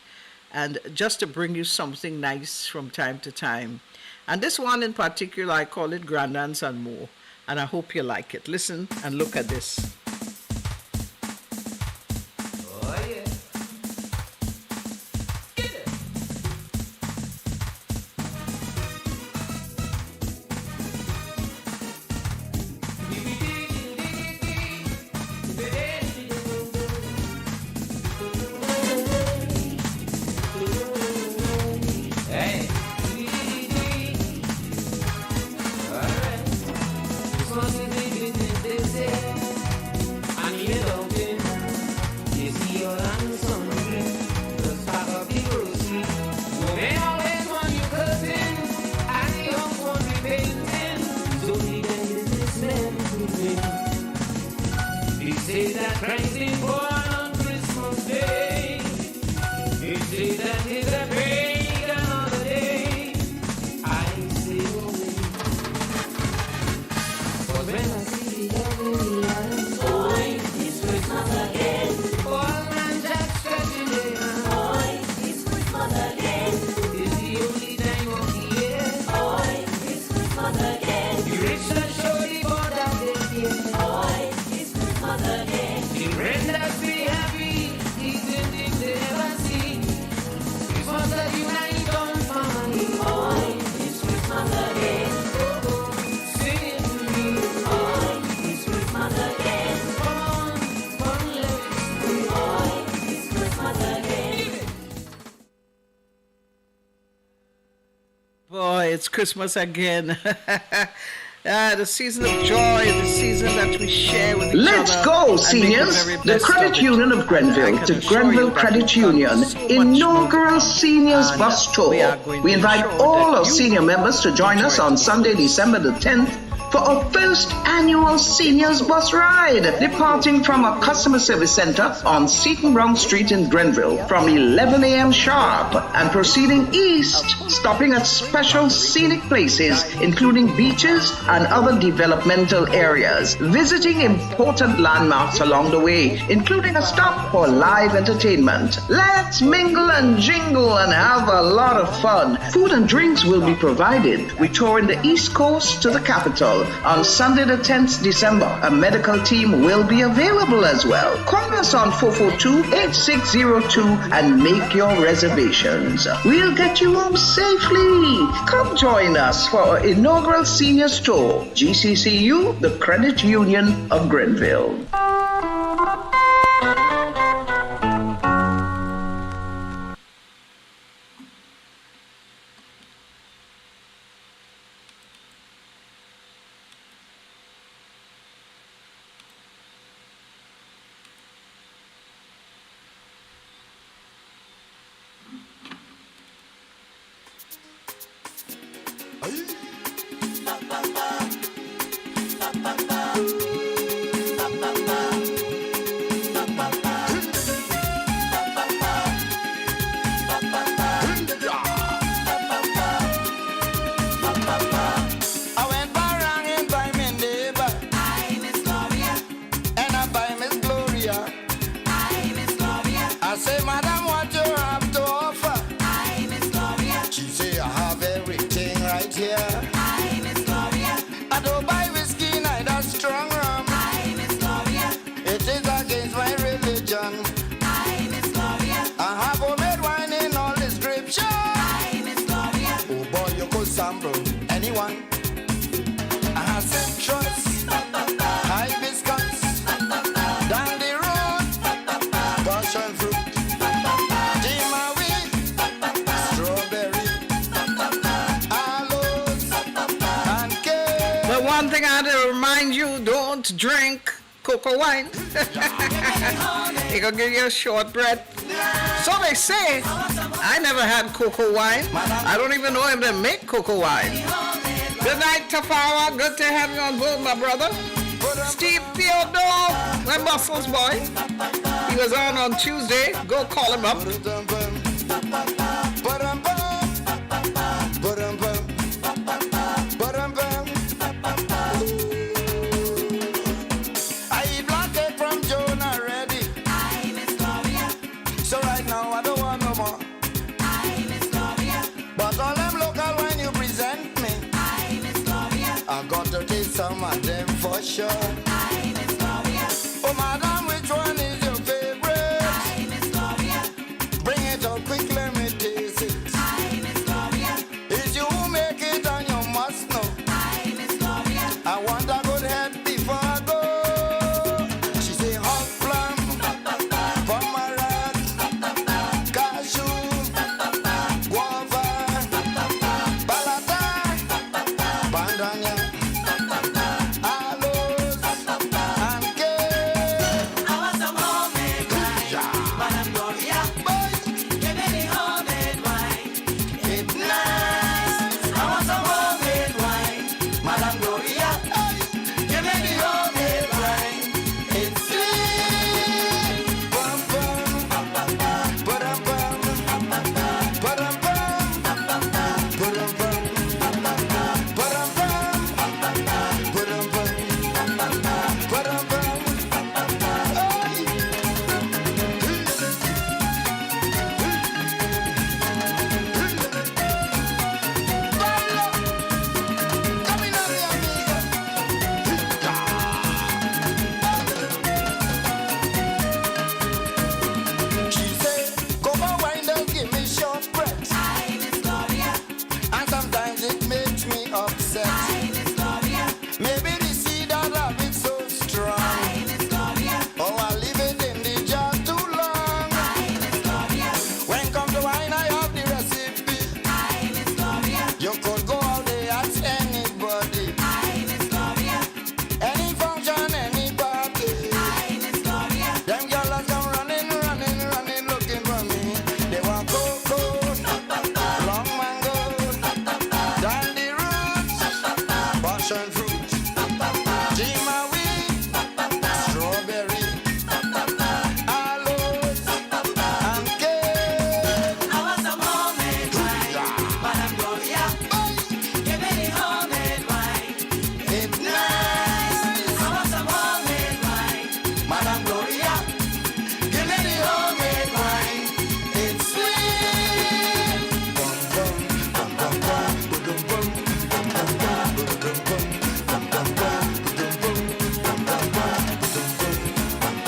and just to bring you something nice from time to time. And this one in particular, I call it Grandance and More, and I hope you like it. Listen and look at this. Boy, it's Christmas again. The season of joy, the season that we share with each Let's other. go, and make seniors! very The best Credit of it. Union of And I Grenville can to assure Grenville you that Credit we've got Union so much more inaugural to come. Seniors And Bus we Tour. are going We to invite ensure all that our you senior members to join us enjoy on it. Sunday, December the 10th for our first annual Seniors Bus Ride, departing from our customer service center on Seton Brown Street in Grenville from 11 a.m. sharp and proceeding east, stopping at special scenic places including beaches and other developmental areas, visiting important landmarks along the way, including a stop for live entertainment. Let's mingle and jingle and have a lot of fun. Food and drinks will be provided. We tour in the East Coast to the capital on Sunday the 10th December. A medical team will be available as well. Call us on 442-8602 and make your reservations. We'll get you home safely. Come join us for our inaugural Seniors Tour. GCCU, the Credit Union of Grenville. I went by round and by my neighbor. I Miss Gloria. And I buy Miss Gloria. I Miss Gloria. I say, Madam, what you have to offer? I Miss Gloria. She say, I have everything right here. I Miss Gloria. I don't buy whiskey, neither strong rum. I Miss Gloria. It is against my religion. I Miss Gloria. I have homemade wine in all description. I Miss Gloria. Oh boy, you could sample anyone. I have citrus, hibiscus, down the road, passion fruit, Jimawi, strawberry, aloes, and cake. But one thing I had to remind you, don't drink cocoa wine. It gonna give you a short breath. So they say. I never had cocoa wine. I don't even know if they make cocoa wine. Good night, Tafawa. Good to have you on board, my brother. Steve Theodore, my muscles boy. He was on Tuesday. Go call him up. I eat black cake from Joan already. I Miss Gloria. So right now I don't want no more. I Miss Gloria. But all them local when you present me. I Miss Gloria. I got to taste some of them for sure. I Miss Gloria. Oh madam, which one is your favorite? I Miss Gloria. Bring it up quick, let me taste it. I Miss Gloria. It's you who make it and you must know. I Miss Gloria. I want a good head before I go. She say hot plum, pomegranate, cashew, guava, balata, bandanya, aloes,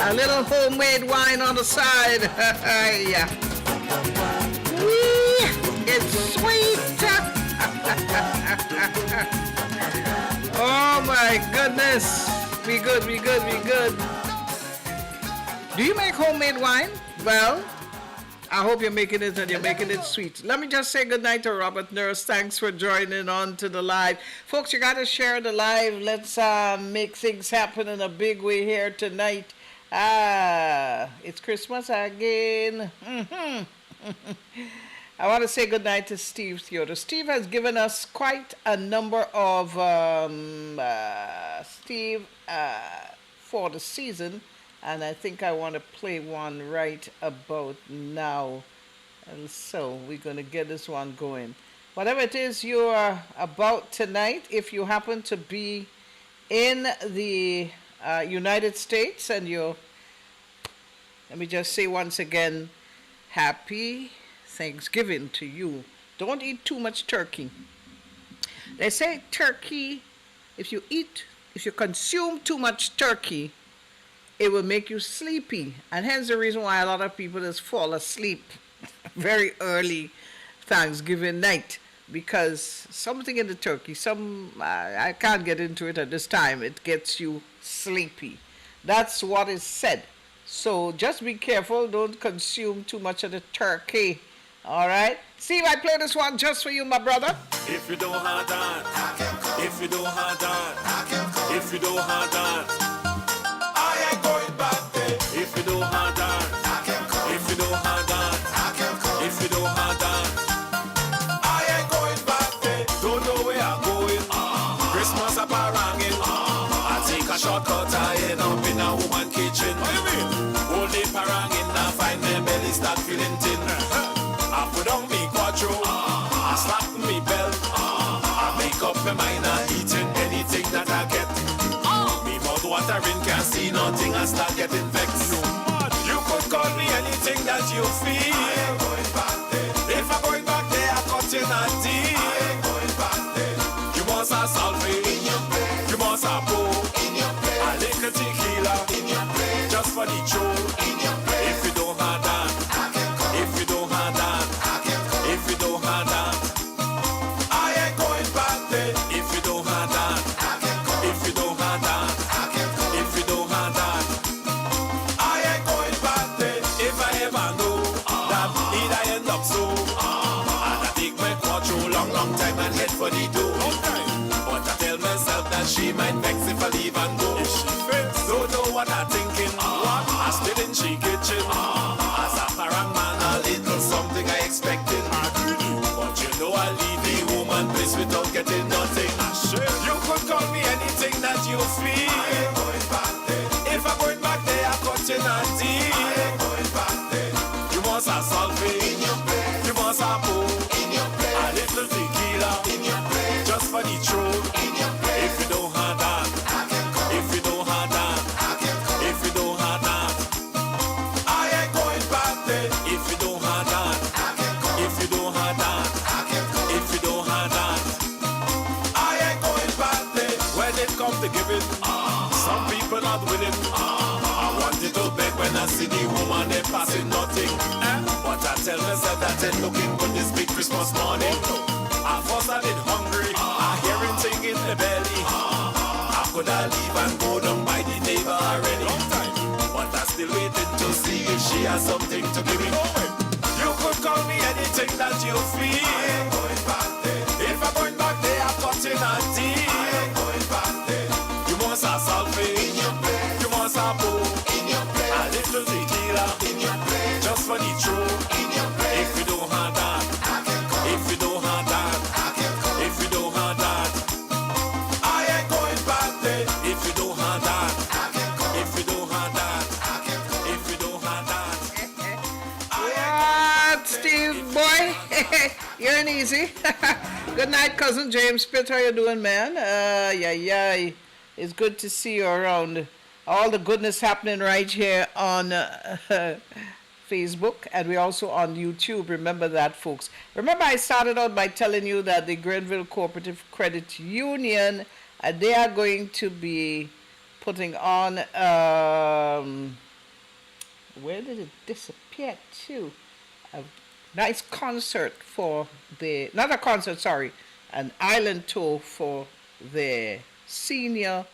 A little homemade wine on the side. Yeah. Wee, it's sweet. Oh my goodness. We good, we good, we good. Do you make homemade wine? Well, I hope you're making it and you're making it sweet. Let me just say good night to Robert Nurse. Thanks for joining on to the live. Folks, you got to share the live. Let's make things happen in a big way here tonight. It's Christmas again. I want to say good night to Steve Theodore. Steve has given us quite a number of for the season. And I think I want to play one right about now. And so we're going to get this one going. Whatever it is you are about tonight, if you happen to be in the United States and you're, let me just say once again, happy Thanksgiving to you. Don't eat too much turkey. They say turkey, if you consume too much turkey, it will make you sleepy. And hence the reason why a lot of people just fall asleep very early Thanksgiving night. Because something in the turkey, I can't get into it at this time, it gets you sleepy. That's what is said. So just be careful, don't consume too much of the turkey. All right? Steve, I play this one just for you, my brother. If you don't hard on, if you don't hard on, if you don't hard on, I ain't going back there. If you don't hard on, if you don't hard on, if you don't hard on, I ain't going back there. Don't know where I'm going. Christmas up around. I take a shortcut, I end up in a woman kitchen. What do you mean? Only parangin, I find my belly start feeling thin. I put on me quattro, I slap me belt, I make up my mind and eating anything that I get. Me mouth watering, can't see nothing, I start getting vexed. You could call me anything that you feel. I ain't going back there. If I'm going back there, I'm cutting a deal. I ain't going back there. You must have salve in your plate. You must have pour in your plate. A little tequila in your plate. Just for the show in your plate. If you don't have that, if you don't have that, if you don't have that, I ain't going back there. If you don't have that, if you don't have that, if you don't have that, I ain't going back there. If I ever know that need I end up so, and I take my quattro long time and head for the door. But I tell myself that she might vex if I leave and go. Don't know what I'm thinking. I still in she kitchen. As a parang man, a little something I expected. But you know I leave the woman place without getting nothing. You could call me anything that you feel. I ain't going back there. If I'm going back there, I'm cutting a deal. I ain't going back there. You must have salve in your plate. You must have pour in your plate. A little tequila in your plate. Just for the throat in your plate. If you don't have that, if you don't have that, if you don't have that, I ain't going back there. If you don't have that, if you don't have that, if you don't have that, I ain't going back there. When it comes to giving, some people not willing. I wanted to beg when I see the woman they passing nothing. But I tell myself that ain't looking good this big Christmas morning. I first I did hungry, I hear it thing in the belly. I could I leave and go down by the neighbor already. But I still waiting to see if she has something to give me. You could call me anything that you feel. I ain't going back there. If I'm going back there, I'm cutting a deal. I ain't going back there. You must have salve in your plate. You must have pour in your plate. A little tequila in your plate. Just for the throat in your plate. If you don't have that, if you don't have that, if you don't have that, I ain't going back there. If you don't have that, if you don't have that, if you don't have that. What, Steve, boy? You ain't easy. Good night, cousin James Pitt. How you doing, man? Yeah. It's good to see you around. All the goodness happening right here on Facebook, and we're also on YouTube. Remember that, folks. Remember, I started out by telling you that the Grenville Cooperative Credit Union, they are going to be putting on where did it disappear to? A nice concert for the, not a concert, sorry, an island tour for the senior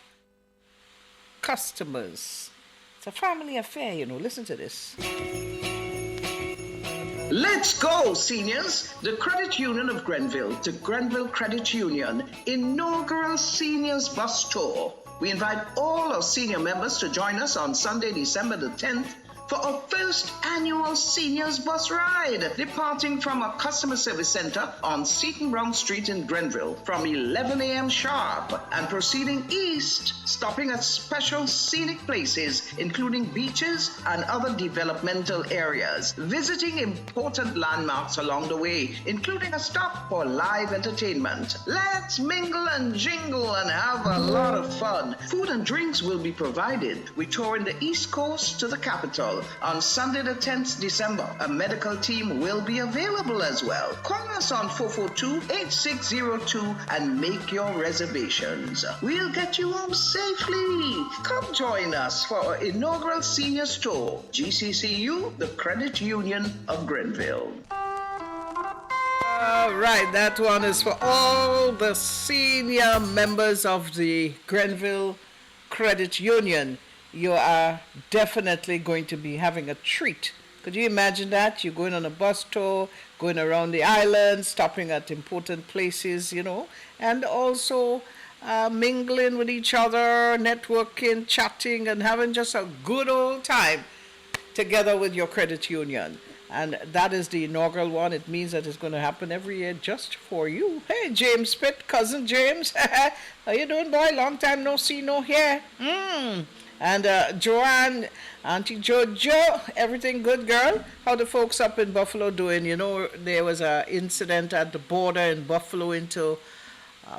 customers. It's a family affair, you know. Listen to this. Let's go, seniors! The Credit Union of Grenville, the Grenville Credit Union inaugural Seniors Bus Tour. We invite all our senior members to join us on Sunday, December the 10th for our first annual Seniors Bus Ride, departing from our customer service center on Seton Brown Street in Grenville from 11 a.m. sharp and proceeding east, stopping at special scenic places, including beaches and other developmental areas, visiting important landmarks along the way, including a stop for live entertainment. Let's mingle and jingle and have a lot of fun. Food and drinks will be provided. We tour in the East Coast to the capital. On Sunday the 10th December, a medical team will be available as well. Call us on 442-8602 and make your reservations. We'll get you home safely. Come join us for our inaugural Seniors Tour. GCCU, the Credit Union of Grenville. All right, that one is for all the senior members of the Grenville Credit Union. You are definitely going to be having a treat. Could you imagine that? You're going on a bus tour, going around the island, stopping at important places, you know, and also mingling with each other, networking, chatting, and having just a good old time together with your credit union. And that is the inaugural one. It means that it's going to happen every year just for you. Hey, James Pitt, cousin James. How you doing, boy? Long time no see, no hear. And Joanne, Auntie Jojo, everything good, girl? How the folks up in Buffalo doing? You know, there was an incident at the border in Buffalo into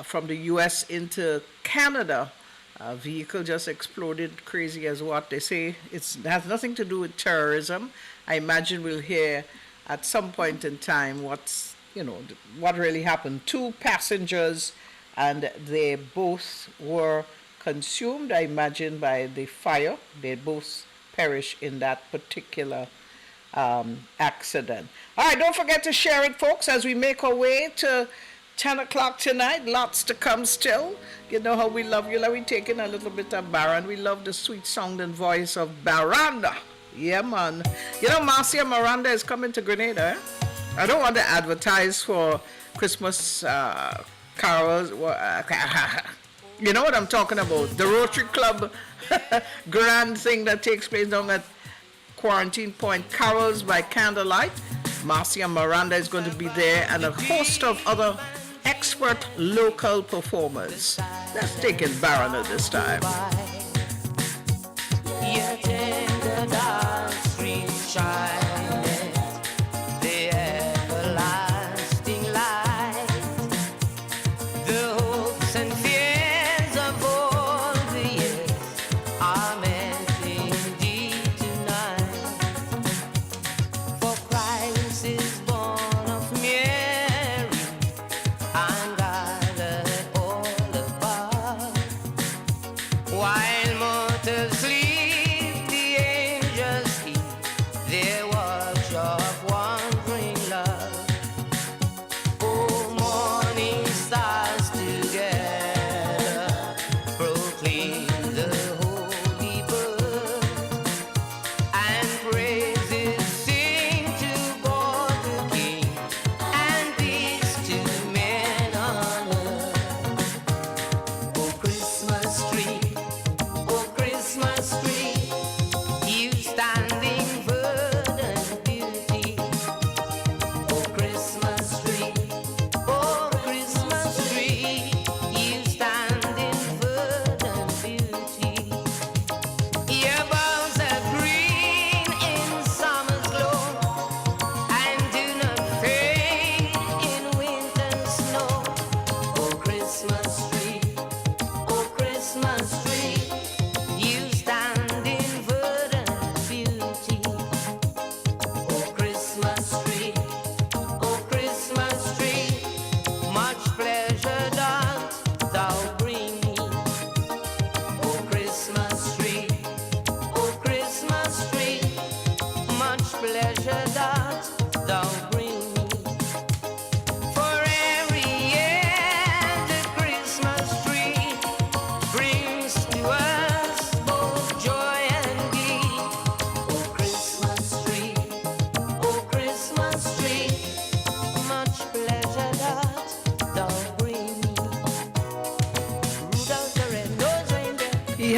from the U.S. into Canada. A vehicle just exploded, crazy as what they say. It has nothing to do with terrorism. I imagine we'll hear at some point in time what really happened. 2 passengers, and they both were consumed, I imagine, by the fire. They both perished in that particular accident. All right, don't forget to share it, folks, as we make our way to 10 o'clock tonight. Lots to come still. You know how we love you. Let me take in a little bit of Baron. We love the sweet sound and voice of Baranda. Yeah, man. You know, Marcia Miranda is coming to Grenada. I don't want to advertise for Christmas carols. You know what I'm talking about. The Rotary Club grand thing that takes place down at Quarantine Point. Carols by Candlelight. Marcia Miranda is going to be there, and a host of other expert local performers. Let's take in Baron at this time. Yet in the dark stream shineth the everlasting light. The hopes and fears of all the years are met indeed tonight. For Christ is born of Mary and gathered all above, while mortals sleep.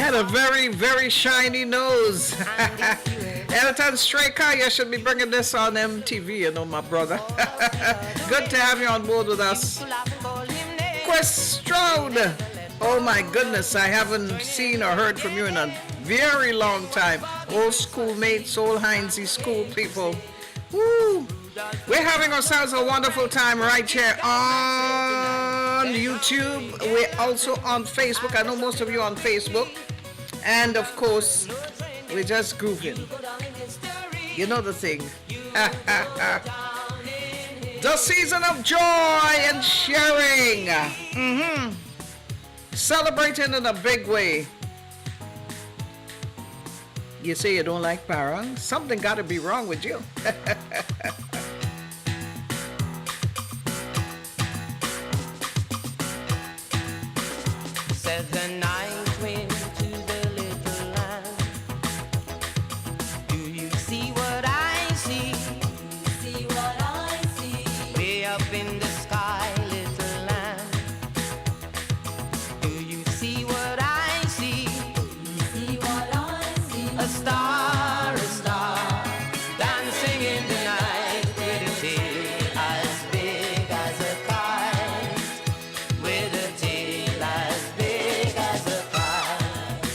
had a very, very shiny nose. Elton Straker, you should be bringing this on MTV, you know, my brother. Good to have you on board with us. Chris Stroud. Oh my goodness, I haven't seen or heard from you in a very long time. Old schoolmates, old Heinzie school people. Woo! We're having ourselves a wonderful time right here on YouTube. We're also on Facebook. I know most of you on Facebook. And of course, we're just grooving. You know the thing. The season of joy and sharing. Celebrating in a big way. You say you don't like parang? Something got to be wrong with you. Said the night wind to the little lamb, do you see what I see? See what I see? Way up in the sky, little lamb, do you see what I see? See what I see? A star, dancing in the night with a tail as big as a kite, with a tail as big as a kite.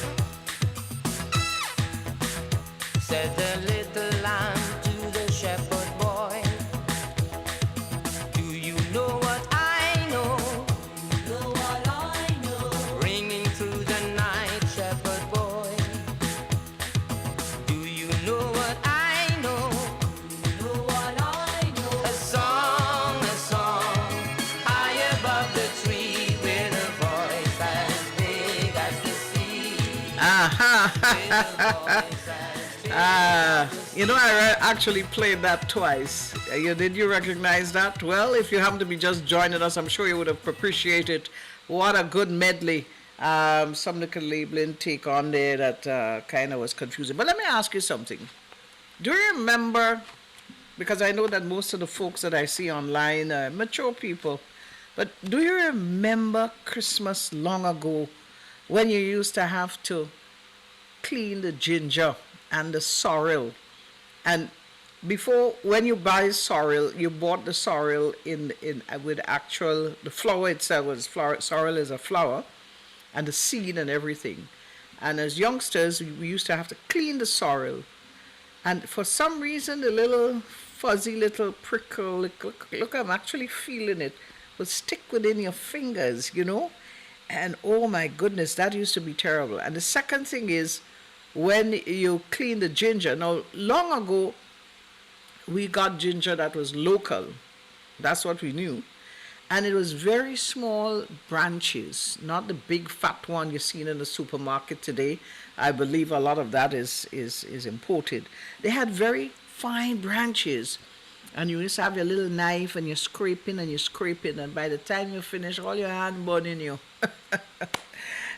Said the little lamb to the shepherd boy, do you know what I know? Know what I know? Ringing through the night, shepherd boy, do you know what I know? Know what I know? A song, high above the tree, with a voice as big as the sea. You know, I actually played that twice. Did you recognize that? Well, if you happen to be just joining us, I'm sure you would have appreciated what a good medley. Some little labeling take on there that kind of was confusing. But let me ask you something. Do you remember, because I know that most of the folks that I see online are mature people, but do you remember Christmas long ago when you used to have to clean the ginger and the sorrel? And before, when you buy sorrel, you bought the sorrel in with actual, the flower itself was flower. Sorrel is a flower, and the seed and everything. And as youngsters, we used to have to clean the sorrel. And for some reason, the little fuzzy little prickle, look, I'm actually feeling it, would stick within your fingers, you know? And oh my goodness, that used to be terrible. And the second thing is, when you clean the ginger, now long ago, we got ginger that was local. That's what we knew. And it was very small branches, not the big fat one you're seeing in the supermarket today. I believe a lot of that is imported. They had very fine branches. And you used to have your little knife and you're scraping, and by the time you finish, all your hand burning you.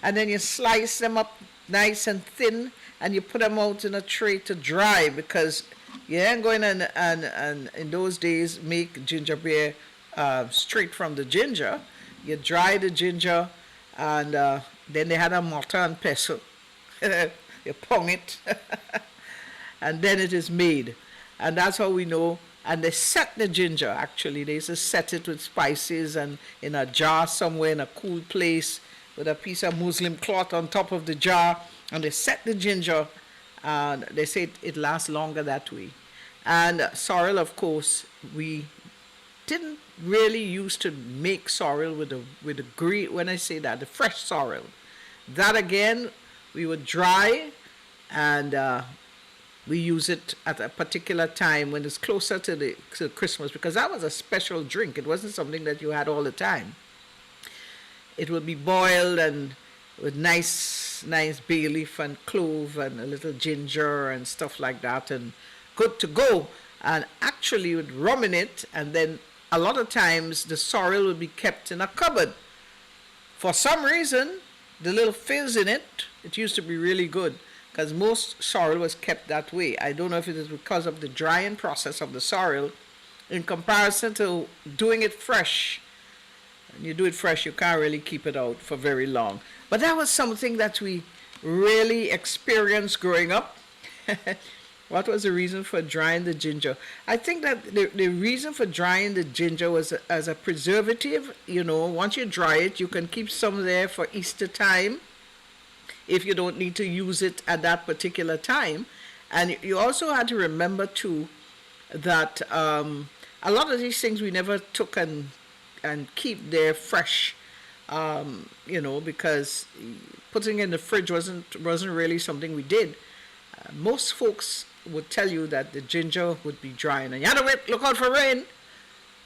And then you slice them up nice and thin, and you put them out in a tray to dry, because you ain't going and in those days make ginger beer straight from the ginger. You dry the ginger, and then they had a mortar and pestle. You pong it, and then it is made. And that's how we know. And they set the ginger, actually. They used to set it with spices and in a jar somewhere in a cool place with a piece of muslin cloth on top of the jar. And they set the ginger, and they say it lasts longer that way. And sorrel, of course, we didn't really used to make sorrel with the green, when I say that, the fresh sorrel. That again, we would dry, and we use it at a particular time when it's closer to Christmas, because that was a special drink. It wasn't something that you had all the time. It would be boiled and with nice bay leaf and clove and a little ginger and stuff like that, and good to go. And actually, you would rum in it, and then a lot of times the sorrel would be kept in a cupboard. For some reason, the little fizz in it, it used to be really good, because most sorrel was kept that way. I don't know if it is because of the drying process of the sorrel in comparison to doing it fresh. When you do it fresh, you can't really keep it out for very long. But that was something that we really experienced growing up. What was the reason for drying the ginger? I think that the reason for drying the ginger was as a preservative. You know, once you dry it, you can keep some there for Easter time if you don't need to use it at that particular time. And you also had to remember too that a lot of these things we never took and keep there fresh, you know, because putting in the fridge wasn't really something we did. Most folks would tell you that the ginger would be drying, and you had to wait, look out for rain.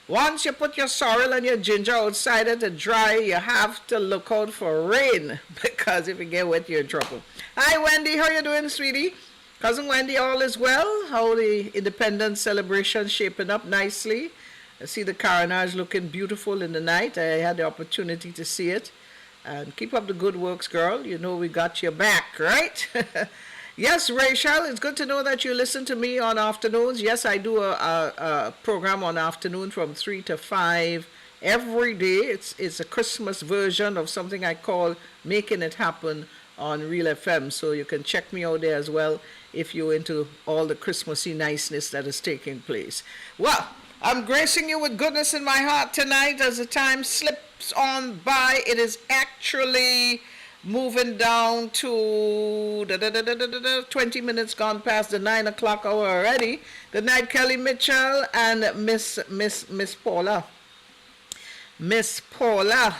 Once you put your sorrel and your ginger outside it to dry, you have to look out for rain because if you get wet, you're in trouble. Hi, Wendy. How you doing, sweetie? Cousin Wendy, all is well? How the Independence celebration shaping up nicely? I see the carnage looking beautiful in the night. I had the opportunity to see it. And keep up the good works, girl. You know we got your back, right? Yes, Rachel, it's good to know that you listen to me on afternoons. Yes, I do a program on afternoon from 3 to 5 every day. It's a Christmas version of something I call Making It Happen on Real FM. So you can check me out there as well if you're into all the Christmassy niceness that is taking place. Well, I'm gracing you with goodness in my heart tonight as the time slips on by. It is actually moving down to 20 minutes gone past the 9 o'clock hour already. Good night, Kelly Mitchell and Miss Paula. Miss Paula.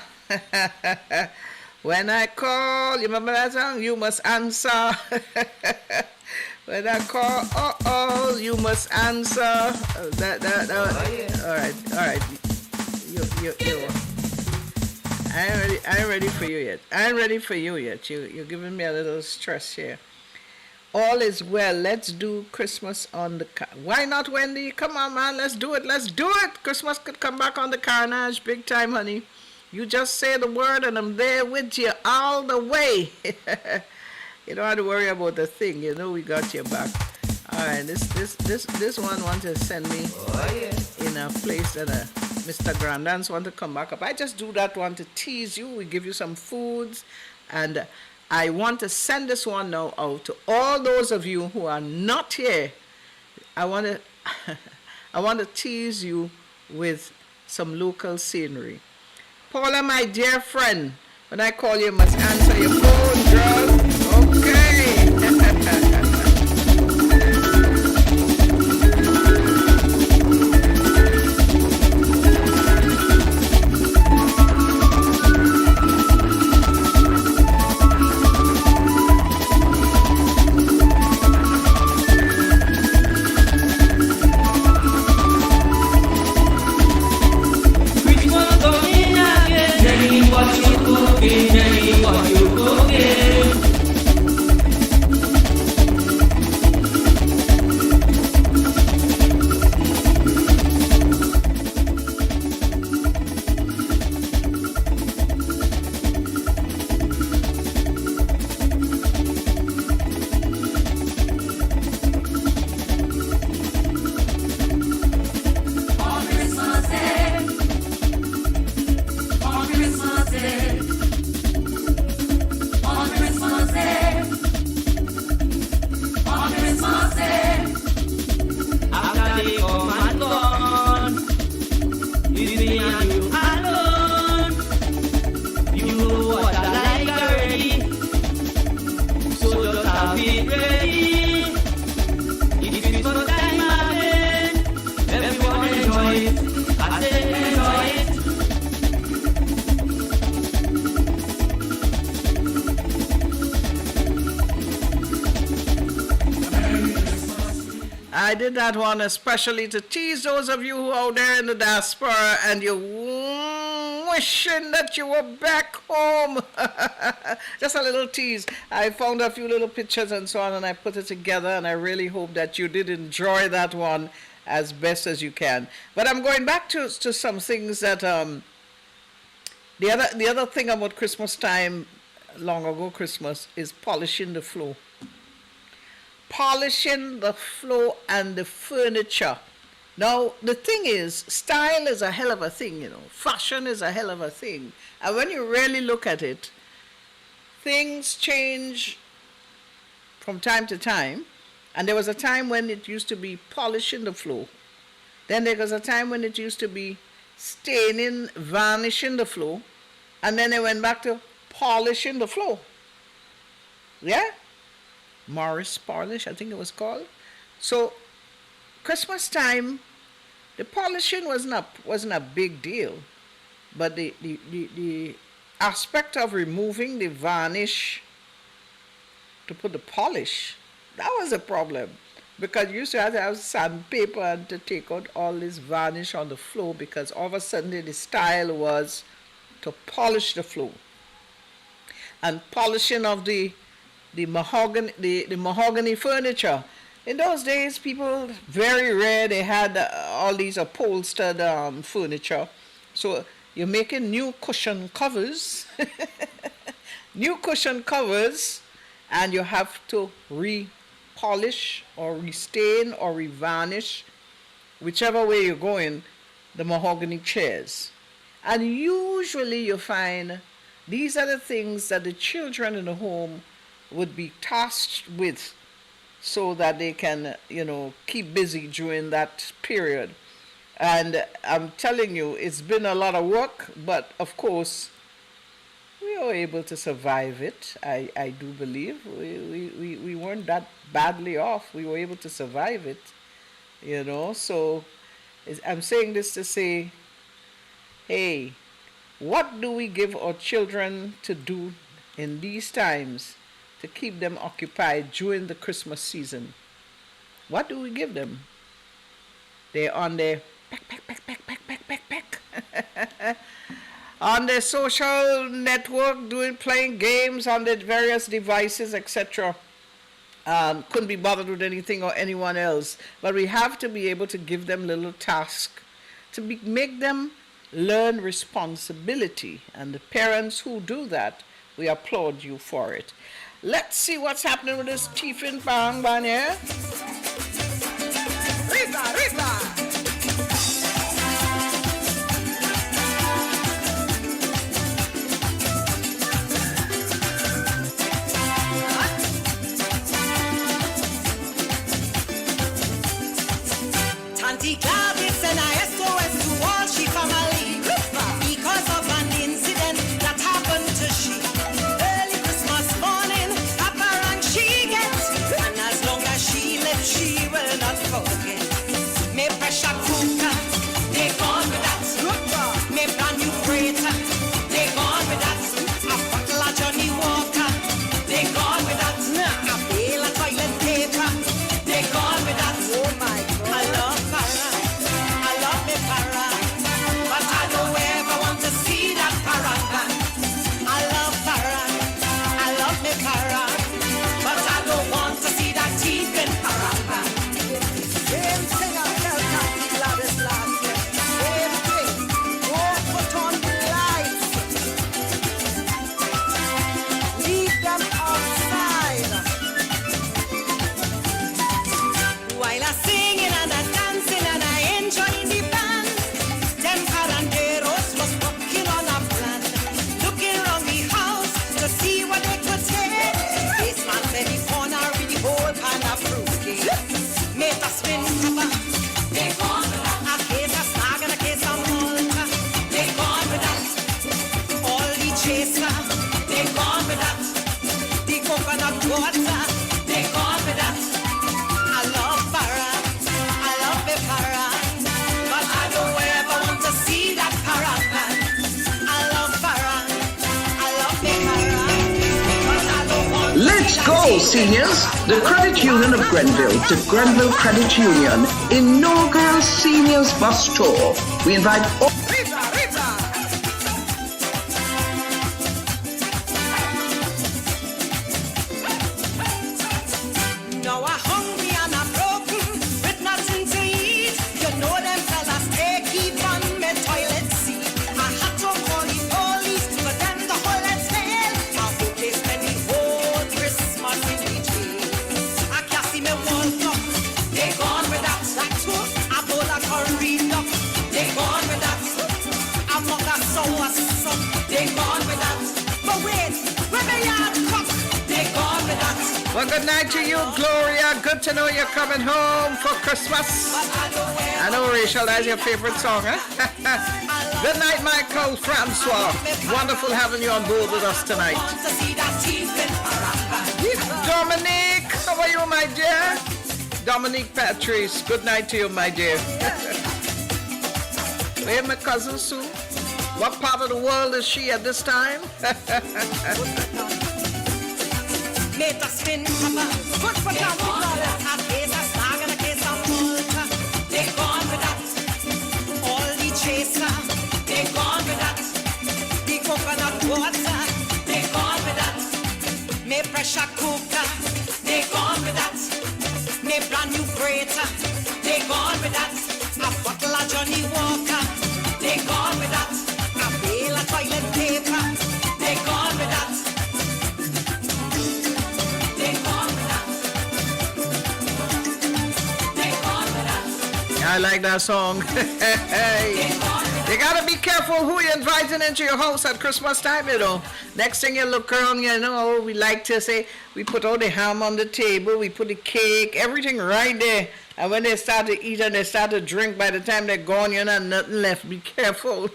When I call, you remember that song? You must answer. When I call, you must answer. All right. You. I ain't ready for you yet. You're giving me a little stress here. All is well. Let's do Christmas on the car. Why not, Wendy? Come on, man. Let's do it. Christmas could come back on the carnage big time, honey. You just say the word and I'm there with you all the way. You don't have to worry about the thing. You know we got your back. All right. This one wants to send me in a place that Mr. Grandans want to come back up. I just do that one to tease you. We give you some foods. And I want to send this one now out to all those of you who are not here. I want to tease you with some local scenery. Paula, my dear friend, when I call you, you must answer your phone, girl. Okay. I did that one especially to tease those of you who are out there in the diaspora and you're wishing that you were back home. Just a little tease. I found a few little pictures and so on and I put it together and I really hope that you did enjoy that one as best as you can. But I'm going back to some things that the other thing about Christmas time, long ago Christmas, is polishing the floor. Polishing the floor and the furniture. Now, the thing is, style is a hell of a thing, you know. Fashion is a hell of a thing. And when you really look at it, things change from time to time. And there was a time when it used to be polishing the floor. Then there was a time when it used to be staining, varnishing the floor. And then they went back to polishing the floor. Yeah? Morris polish, I think it was called. So Christmas time, the polishing wasn't a big deal. But the aspect of removing the varnish to put the polish, that was a problem. Because you used to have sandpaper and to take out all this varnish on the floor, because all of a sudden the style was to polish the floor. And polishing of the mahogany furniture. In those days, people, very rare, they had all these upholstered furniture. So you're making new cushion covers, new cushion covers, and you have to re-polish or restain or revarnish, whichever way you're going, the mahogany chairs. And usually you find these are the things that the children in the home would be tasked with, so that they can, keep busy during that period. And I'm telling you, it's been a lot of work, but of course, we were able to survive it. I do believe we weren't that badly off. We were able to survive it, So I'm saying this to say, hey, what do we give our children to do in these times to keep them occupied during the Christmas season? What do we give them? They're on their back. On their social network, playing games on their various devices, etc. Couldn't be bothered with anything or anyone else. But we have to be able to give them little tasks to make them learn responsibility. And the parents who do that, we applaud you for it. Let's see what's happening with this Tiffin Bang Bang here. Rita. Auntie Gladys and I SOS to all she family because of an incident that happened to she. Early Christmas morning, Papa and she gets, and as long as she lives, she will not forget. Me pressure cooker, they gone with that. Me brand new freighter, they gone with that. A bottle of Johnny Walker, they gone with that. A bale of toilet paper, they gone with that. Oh my God. I love me para, but I don't ever want to see that paranga. I love para, I love me para, but I don't want to see that teeth in paranga. Same thing I felt like the Gladys last year. Same thing. Go put on the lights. Leave them outside. While I singing and I dancing and I enjoying the band, them caranderos was working on a plan, looking around the house to see what they could take. This man said the corner with the whole pan of fruitcake. Made a spin cover, they gone with that. A case of snag and a case of Malta, they gone with that. All the chaser, they gone with that. The coconut water, they gone with that. I love para, I love the para, but I don't ever want to see that paranga. I love para, I love the para, but I don't want to Let's see that go, teeth in seniors! The paranga. Credit Union of Grenville to Grenville Credit Union inaugural Seniors Bus Tour. We invite all Now I'm hungry and I'm broken with nothing to eat. You know them fellas, they keep on my toilet seat. I had to call the police for them to hold it tail. I hope they spend the whole Christmas in the jail. I can't see me wall clock, they gone with that. That too, I bowl a curry duck, they gone with that. Well, good night to you, Gloria. Good to know you're coming home for Christmas. I know, Rachel, that's your favorite song, huh? Good night, Michael Francois. Wonderful having you on board with us tonight. Dominique, how are you, my dear? Dominique Patrice, good night to you, my dear. Where my cousin Sue? What part of the world is she at this time? They gone with that. The coconut water, they gone with that. Me pressure cooker, they gone with that. Me brand new grater, they gone with that. A bottle of Johnny Walker, they gone with that. A bale of toilet paper, they gone with that. They gone with that. They gone with that. I like that song. Hey. You gotta be careful who you're inviting into your house at Christmas time, you know. Next thing you look around, you know, we like to say, we put all the ham on the table, we put the cake, everything right there. And when they start to eat and they start to drink, by the time they're gone, you know, nothing left. Be careful.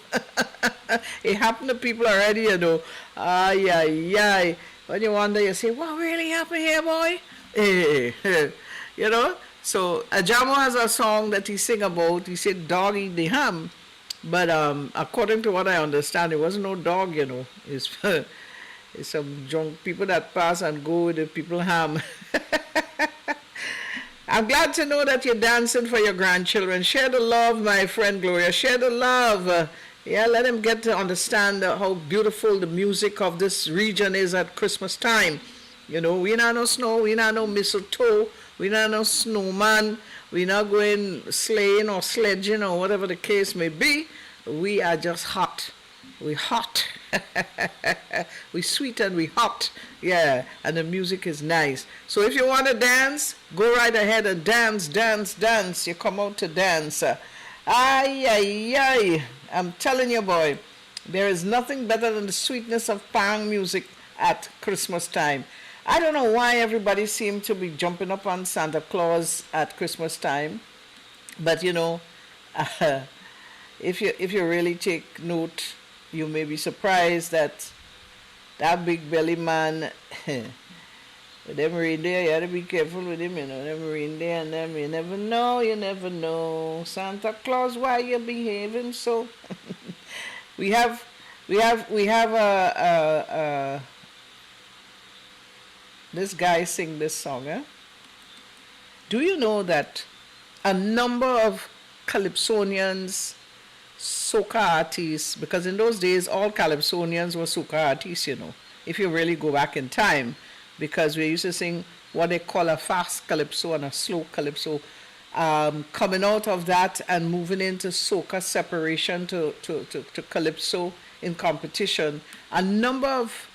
It happened to people already, you know. Ay, ay, ay. When you wonder, you say, what really happened here, boy? You know? So, Ajamo has a song that he sing about. He said, dog eat the ham. But according to what I understand, it wasn't no dog, you know. It's, it's some drunk people that pass and go with the people ham. I'm glad to know that you're dancing for your grandchildren. Share the love, my friend Gloria. Share the love. Yeah, let them get to understand how beautiful the music of this region is at Christmas time. You know, we not no snow, we not no mistletoe, we not no snowman, we not going sleighing or sledging or whatever the case may be. We are just hot. We hot. We sweet and we hot. Yeah, and the music is nice. So if you want to dance, go right ahead and dance, dance, dance. You come out to dance. Ay, ay, ay. I'm telling you, boy, there is nothing better than the sweetness of pang music at Christmas time. I don't know why everybody seems to be jumping up on Santa Claus at Christmas time, but you know, if you really take note, you may be surprised that that big belly man, with them reindeer, you gotta be careful with him, you know, them reindeer and them, you never know. Santa Claus, why you behaving so? we have a this guy sing this song, eh? Do you know that a number of Calypsonians, soca artists, because in those days all Calypsonians were soca artists, you know, if you really go back in time, because we used to sing what they call a fast calypso and a slow calypso. Coming out of that and moving into soca separation to calypso in competition, a number of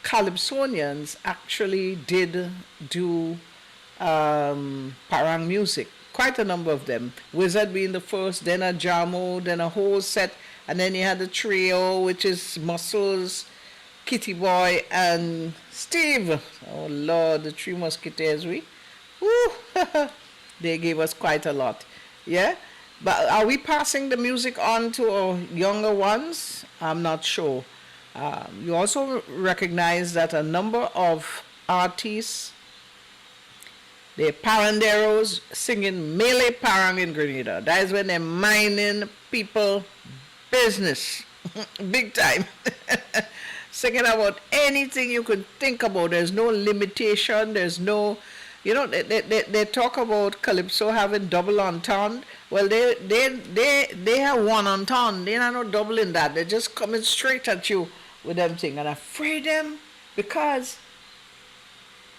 Calypsonians actually did do parang music. Quite a number of them. Wizard being the first, then a Jamo, then a whole set, and then you had the trio, which is Muscles, Kitty Boy, and Steve. Oh Lord, the Three Musketeers, we. Woo! They gave us quite a lot. Yeah? But are we passing the music on to our younger ones? I'm not sure. You also recognize that a number of artists, they're paranderos singing melee parang in Grenada. That is when they're minding people business. Big time. Singing about anything you could think about. There's no limitation. There's no, you know, they talk about Calypso having double entendre. Well, they have one entendre. They're not no double in that. They're just coming straight at you with them thing. And I afraid them because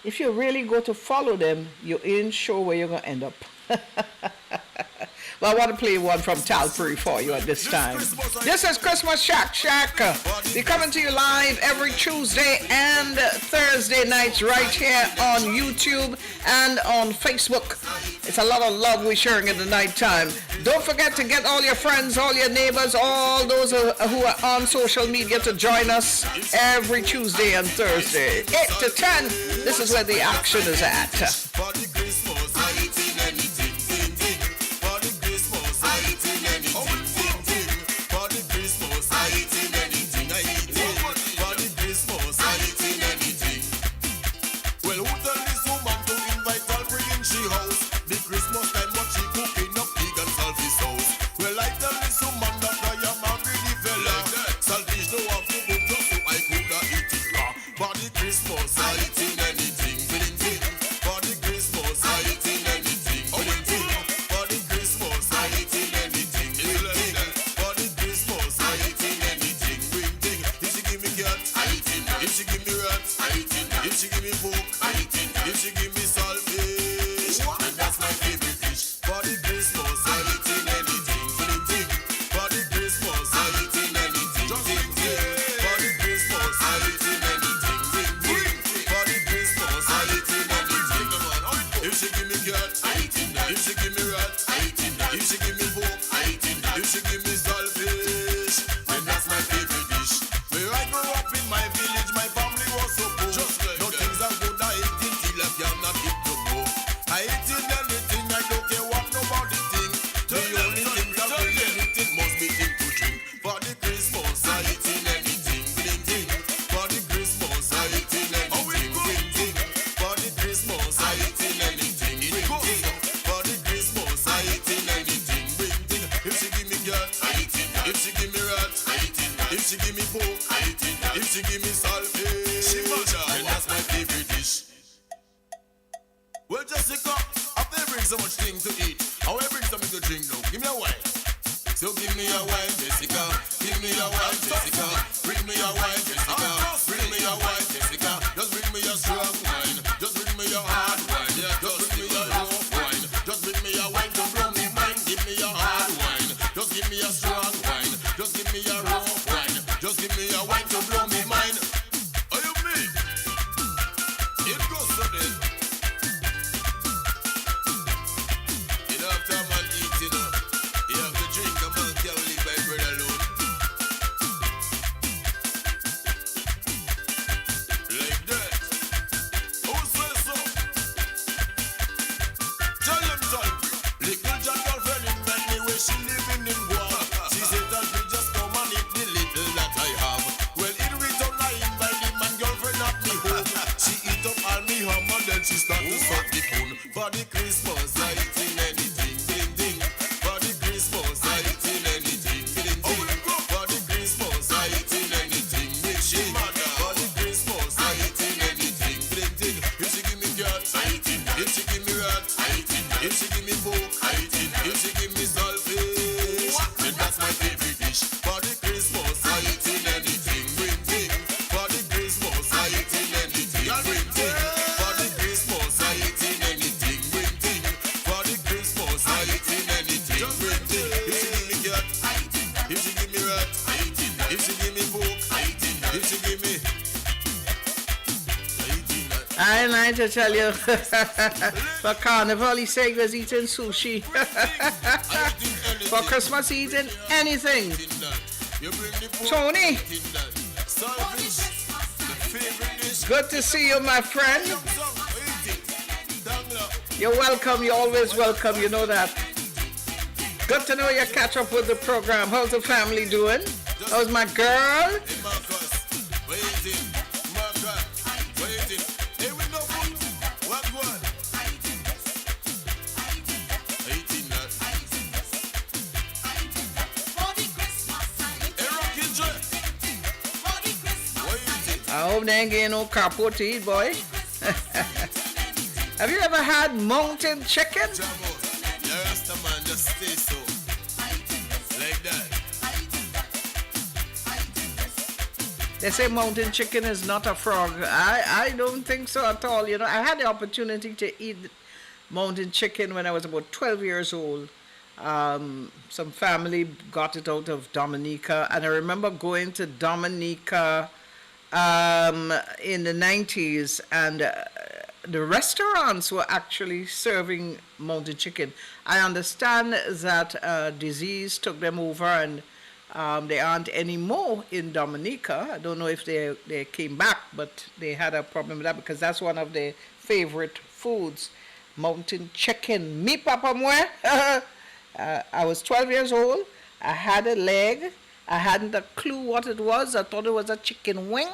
if you really go to follow them, you ain't sure where you're going to end up. Well, I want to play one from Talbury for you at this time. This is Christmas Shak. We're coming to you live every Tuesday and Thursday nights right here on YouTube and on Facebook. It's a lot of love we're sharing in the nighttime. Don't forget to get all your friends, all your neighbors, all those who are on social media to join us every Tuesday and Thursday. 8 to 10, this is where the action is at. For the Christmas, I eating anything, ting, ting. For the Christmas, I eating anything, ting, ting. For the Christmas, I eating anything, I eating. For the Christmas, I eating anything. Well, who tell this woman to invite all bring in she house? The Christmas time, what she cooking up pig and salfish house. Well, I tell this woman that I am a greedy fella. Salfish no have to cook just so I coulda eat it raw. For the Christmas, I eating anything, ting, ting. For the Christmas, I eating anything, ting, ting. For the Christmas, I eating anything, ting, ting. For the Christmas, I eating anything, ting, ting. If she give me cat, I eating that. If she give me rat, I eating that. If she give me pork, I eating that. If she give me saltfish, and that's my favorite fish. For the Christmas, I eating anything, ting, ting. For the Christmas, I eating anything, ting, ting. For the Christmas, I eating anything, ting, ting. For the Christmas, I eating anything. If she give me cat, I eating that. If she give me rat, I eating that. If she give me pork, I eating that. If she give me saltfish, and that's my favorite dish. Where I grew up in my village, my family was so poor. No things are good, I eat it till I cannot eat no more. I eat it anything, I don't care what nobody think. The only thing that will anything must be thing to drink. For the Christmas, I eating anything, ting, ting. For the Christmas, I eating anything, ting, ting. For the Christmas, I eating anything, ting, ting. For the Christmas, I eating anything, ting, ting. If she give me cat, I eating that. If she give me rat, I eating that. If she give me pork, I eating that. If she give me saltfish, and that's my favorite dish. Well, Jessica, after you bring so much thing to eat, how you bring something to drink now? Give me a wine. So give me a wine, Jessica. Give me a wine, Jessica. Bring me a wine, Jessica. Bring me a wine, Jessica. Just bring me a strong wine. Just bring me a hard wine. Yeah, just bring me a rough wine. Just bring me a wine to blow me mind. Give me a hard wine. Just give me a strong wine. Just give me a rough wine. Just give me a wine to blow me mind. Are you me? It goes so then. You don't have to have man eat, you know. You have to drink, a man can't live by bread alone. Like that. Who says so? Tell him, little John girlfriend invite me where she living in Guam. She said that we just come and eat the little that I have. Well, in return I invite the man girlfriend at me home. She eat up all me ham and then she start to suck the phone. For the Christmas I eating anything, ting, ting. For the Christmas I eating anything, ting, ting. For the Christmas I eating anything, ting, ting. For the Christmas I eating anything, ting, ting. If she give me cat, I eating that. If she give me rat, I eating that. If she give me pork, I eating that. If she give me saltfish, then that's my favorite dish. For the Christmas I eating anything, ting, ting. For the Christmas I eating anything, ting, ting. For the Christmas I eating anything, ting, ting. For the Christmas I eating anything, ting, ting. If she give me cat, I eating that. If she give me rat, I eating that. If she give me pork, I eating that. If she give me, I eating that. I like to tell you, for Carnival, he said he was eating sushi. For Christmas, he eating anything. You bring the pork, Tony, eating that. Saltfish, the favorite dish. good to see you, my friend. Young song, eat it. Dangla. You're welcome. You're always welcome. You know that. Good to know you catch up with the program. How's the family doing? How's my girl? Hey Marcus, waiting. Marcus, waiting. Hey, we know food. What one? Eating that. Hey, Rockin' J. Waiting. I hope they ain't getting no carport to eat, boy. Have you ever had mountain chicken? Jamo, the Rasta man just stay so. Like that. They say mountain chicken is not a frog. I don't think so at all. You know, I had the opportunity to eat mountain chicken when I was about 12 years old. Some family got it out of Dominica, and I remember going to Dominica in the 90s, and the restaurants were actually serving mountain chicken. I understand that disease took them over, and they aren't anymore in Dominica. I don't know if they came back, but they had a problem with that because that's one of their favorite foods, mountain chicken. Me papa mwe. I was 12 years old. I had a leg. I hadn't a clue what it was. I thought it was a chicken wing.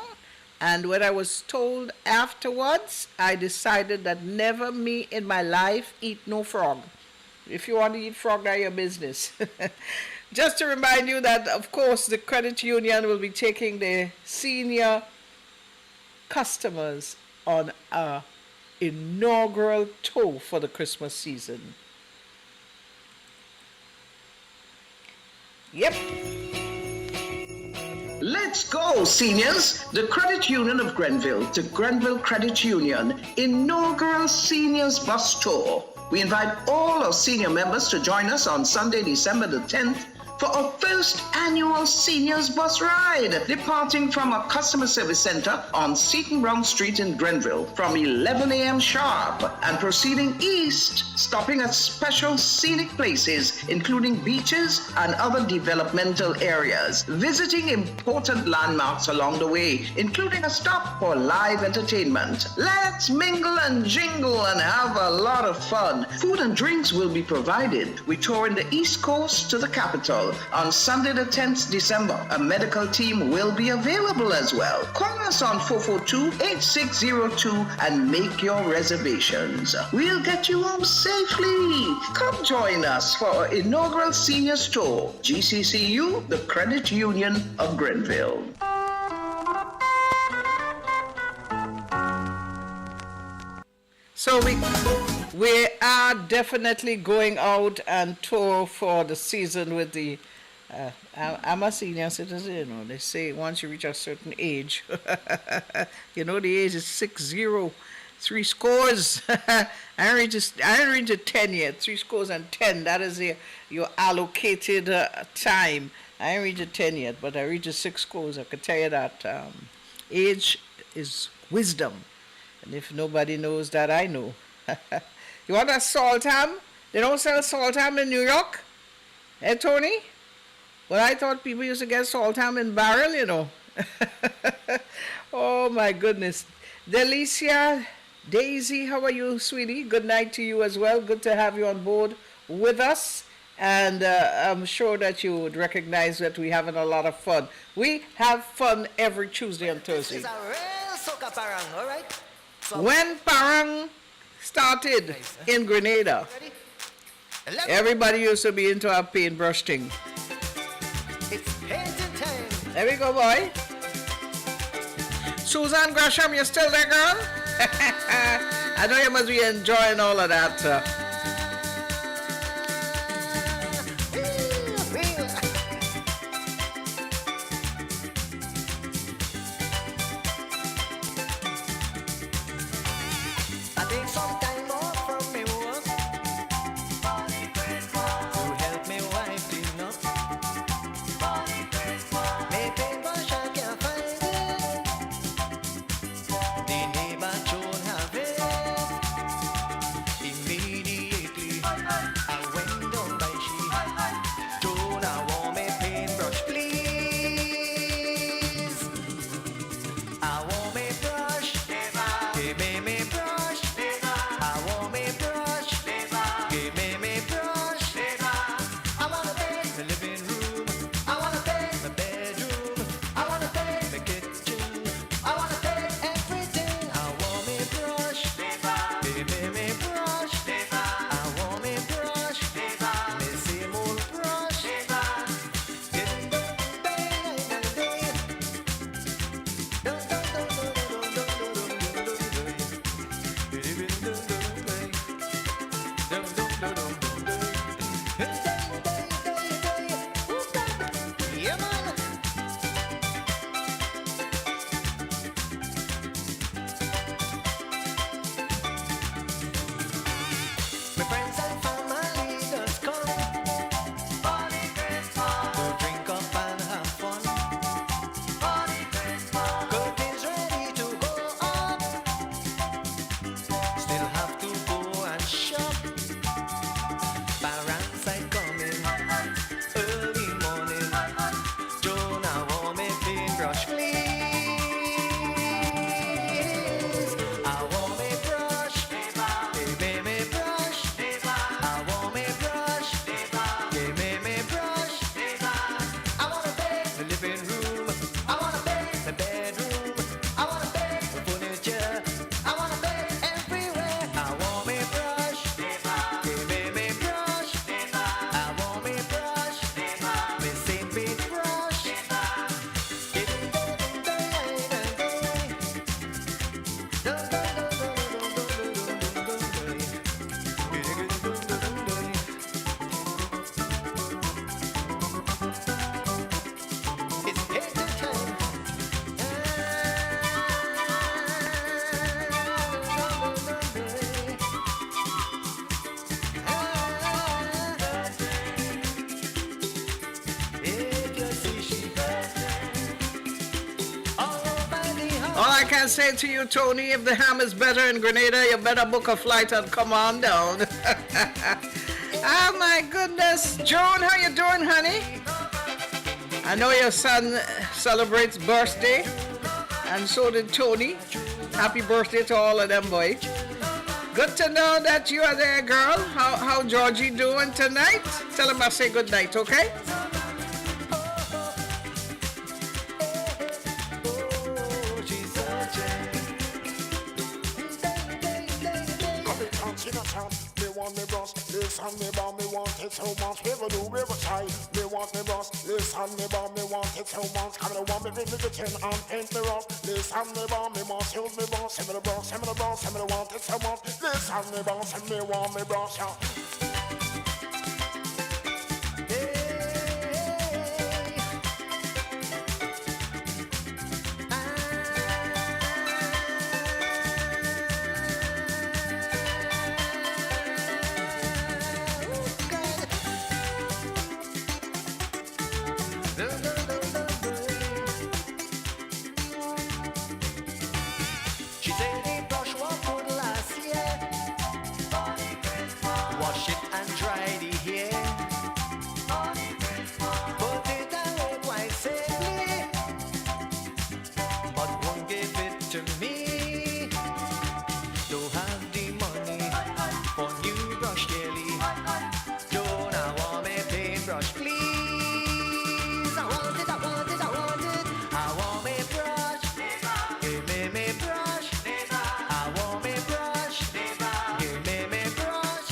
And when I was told afterwards, I decided that never me in my life eat no frog. If you want to eat frog, that's your business. Just to remind you that, of course, the credit union will be taking their senior customers on a inaugural tour for the Christmas season. Yep. Let's go, seniors! The Credit Union of Grenville, the Grenville Credit Union inaugural Seniors Bus Tour. We invite all our senior members to join us on Sunday, December the 10th for our first annual Seniors Bus Ride, departing from our customer service center on Seton Brown Street in Grenville from 11 a.m. sharp and proceeding east, stopping at special scenic places, including beaches and other developmental areas, visiting important landmarks along the way, including a stop for live entertainment. Let's mingle and jingle and have a lot of fun. Food and drinks will be provided. We tour in the East Coast to the capital. On Sunday the 10th December, a medical team will be available as well. Call us on 442-8602 and make your reservations. We'll get you home safely. Come join us for our inaugural seniors tour. GCCU, the Credit Union of Grenville. So we are definitely going out and tour for the season with the. I'm a senior citizen, you know. They say once you reach a certain age, you know, the age is 60, 3 scores. I ain't reached 10 yet. 3 scores and 10. That is your allocated time. I ain't reached 10 yet, but I reached 6 scores. I can tell you that age is wisdom. And if nobody knows that, I know. You want a salt ham? They don't sell salt ham in New York? Eh, Tony? Well, I thought people used to get salt ham in barrel, you know. Oh, my goodness. Delicia, Daisy, how are you, sweetie? Good night to you as well. Good to have you on board with us. And I'm sure that you would recognize that we're having a lot of fun. We have fun every Tuesday and Thursday. It's a real soca parang, all right? So When Parang started in Grenada, ready? 11. everybody used to be into our paintbrush thing. It's painting time. There we go, boy. Susan Gresham, you still there, girl? I know you must be enjoying all of that. I take some time off from me work to help me wife clean up. Me paintbrush I can't find it. The neighbor don't have it. Immediately I went down by she. Don't I want me paintbrush, please? I want me brush. Give me brush. I want me brush. Give me brush. I wanna paint the living room. I wanna paint the bedroom. I wanna paint the kitchen. I wanna paint everything. I want me brush. Give me brush. I want me brush. Me same old brush. Get All I can say to you, Tony, if the ham is better in Grenada, you better book a flight and come on down. Oh my goodness. Joan, how you doing, honey? I know your son celebrates birthday, and so did Tony. Happy birthday to all of them, boy. Good to know that you are there, girl. How Georgie doing tonight? Tell him I say good night, okay? Me brush, listen me bout me want it so much. We go do, we go try. Me want me brush, listen me bout me want it so much. Come on, want me bring me the tin and paint me rough. Listen me bout me must use me brush. Send me the brush, send me the brush, send me the want it so much. Listen me bout, send me want me brush. She said the brush was good last year. Wash it and dry the hair. Put it away quite safely, but won't give it to me. Don't have the money for new brush daily. Don't I want me paintbrush, please? I want it, I want it, I want it. I want me brush. Give me me brush. I want me brush. Give me me brush.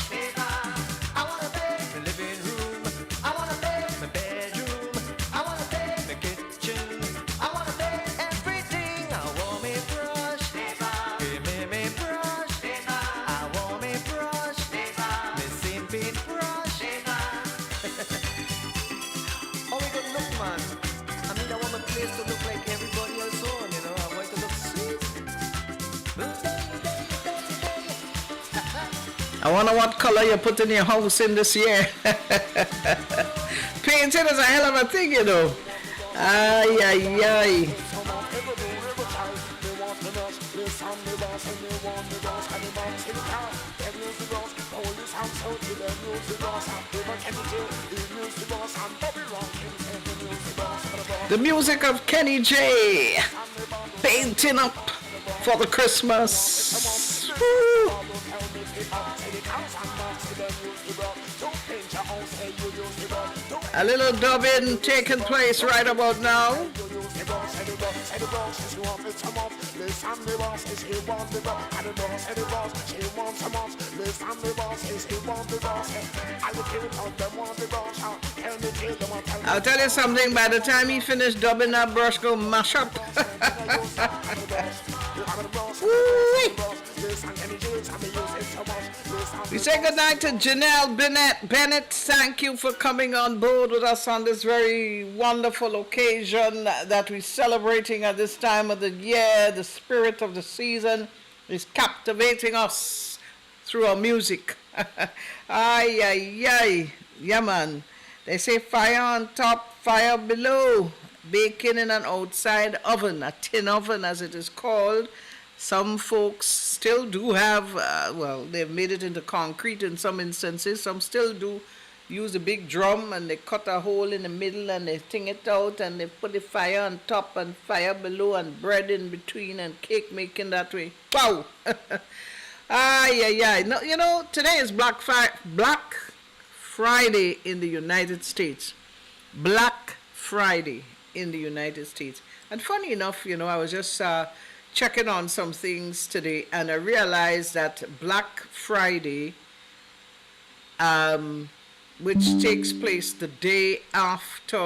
I wanna paint the living room. I wanna paint my bedroom. I wanna paint the kitchen. I wanna paint everything. I want me brush. Give me me brush. I want me brush. Me same paint brush. Oh, we gonna look, man. I mean, I want my place to look like everybody else on, you know. I want it to look sweet. I wonder what color you put in your house in this year. Painting is a hell of a thing, you know. Ay, ay, ay. The music of Kenny J. Painting up for the Christmas. Woo. A little dubbing taking place right about now. I'll tell you something, by the time he finished dubbing, that brush go mash up. We say goodnight to Janelle Bennett. Thank you for coming on board with us on this very wonderful occasion that we're celebrating at this time of the year. The spirit of the season is captivating us through our music. Ay, ay, ay. Yeah, man. They say fire on top, fire below. Baking in an outside oven, a tin oven as it is called. Some folks still do have, they've made it into concrete in some instances. Some still do use a big drum and they cut a hole in the middle and they thing it out and they put the fire on top and fire below and bread in between and cake making that way. Wow! Ay, ay, ay. No, you know, today is Black Friday in the United States. Black Friday in the United States. And funny enough, you know, I was just checking on some things today and I realized that Black Friday, which takes place the day after,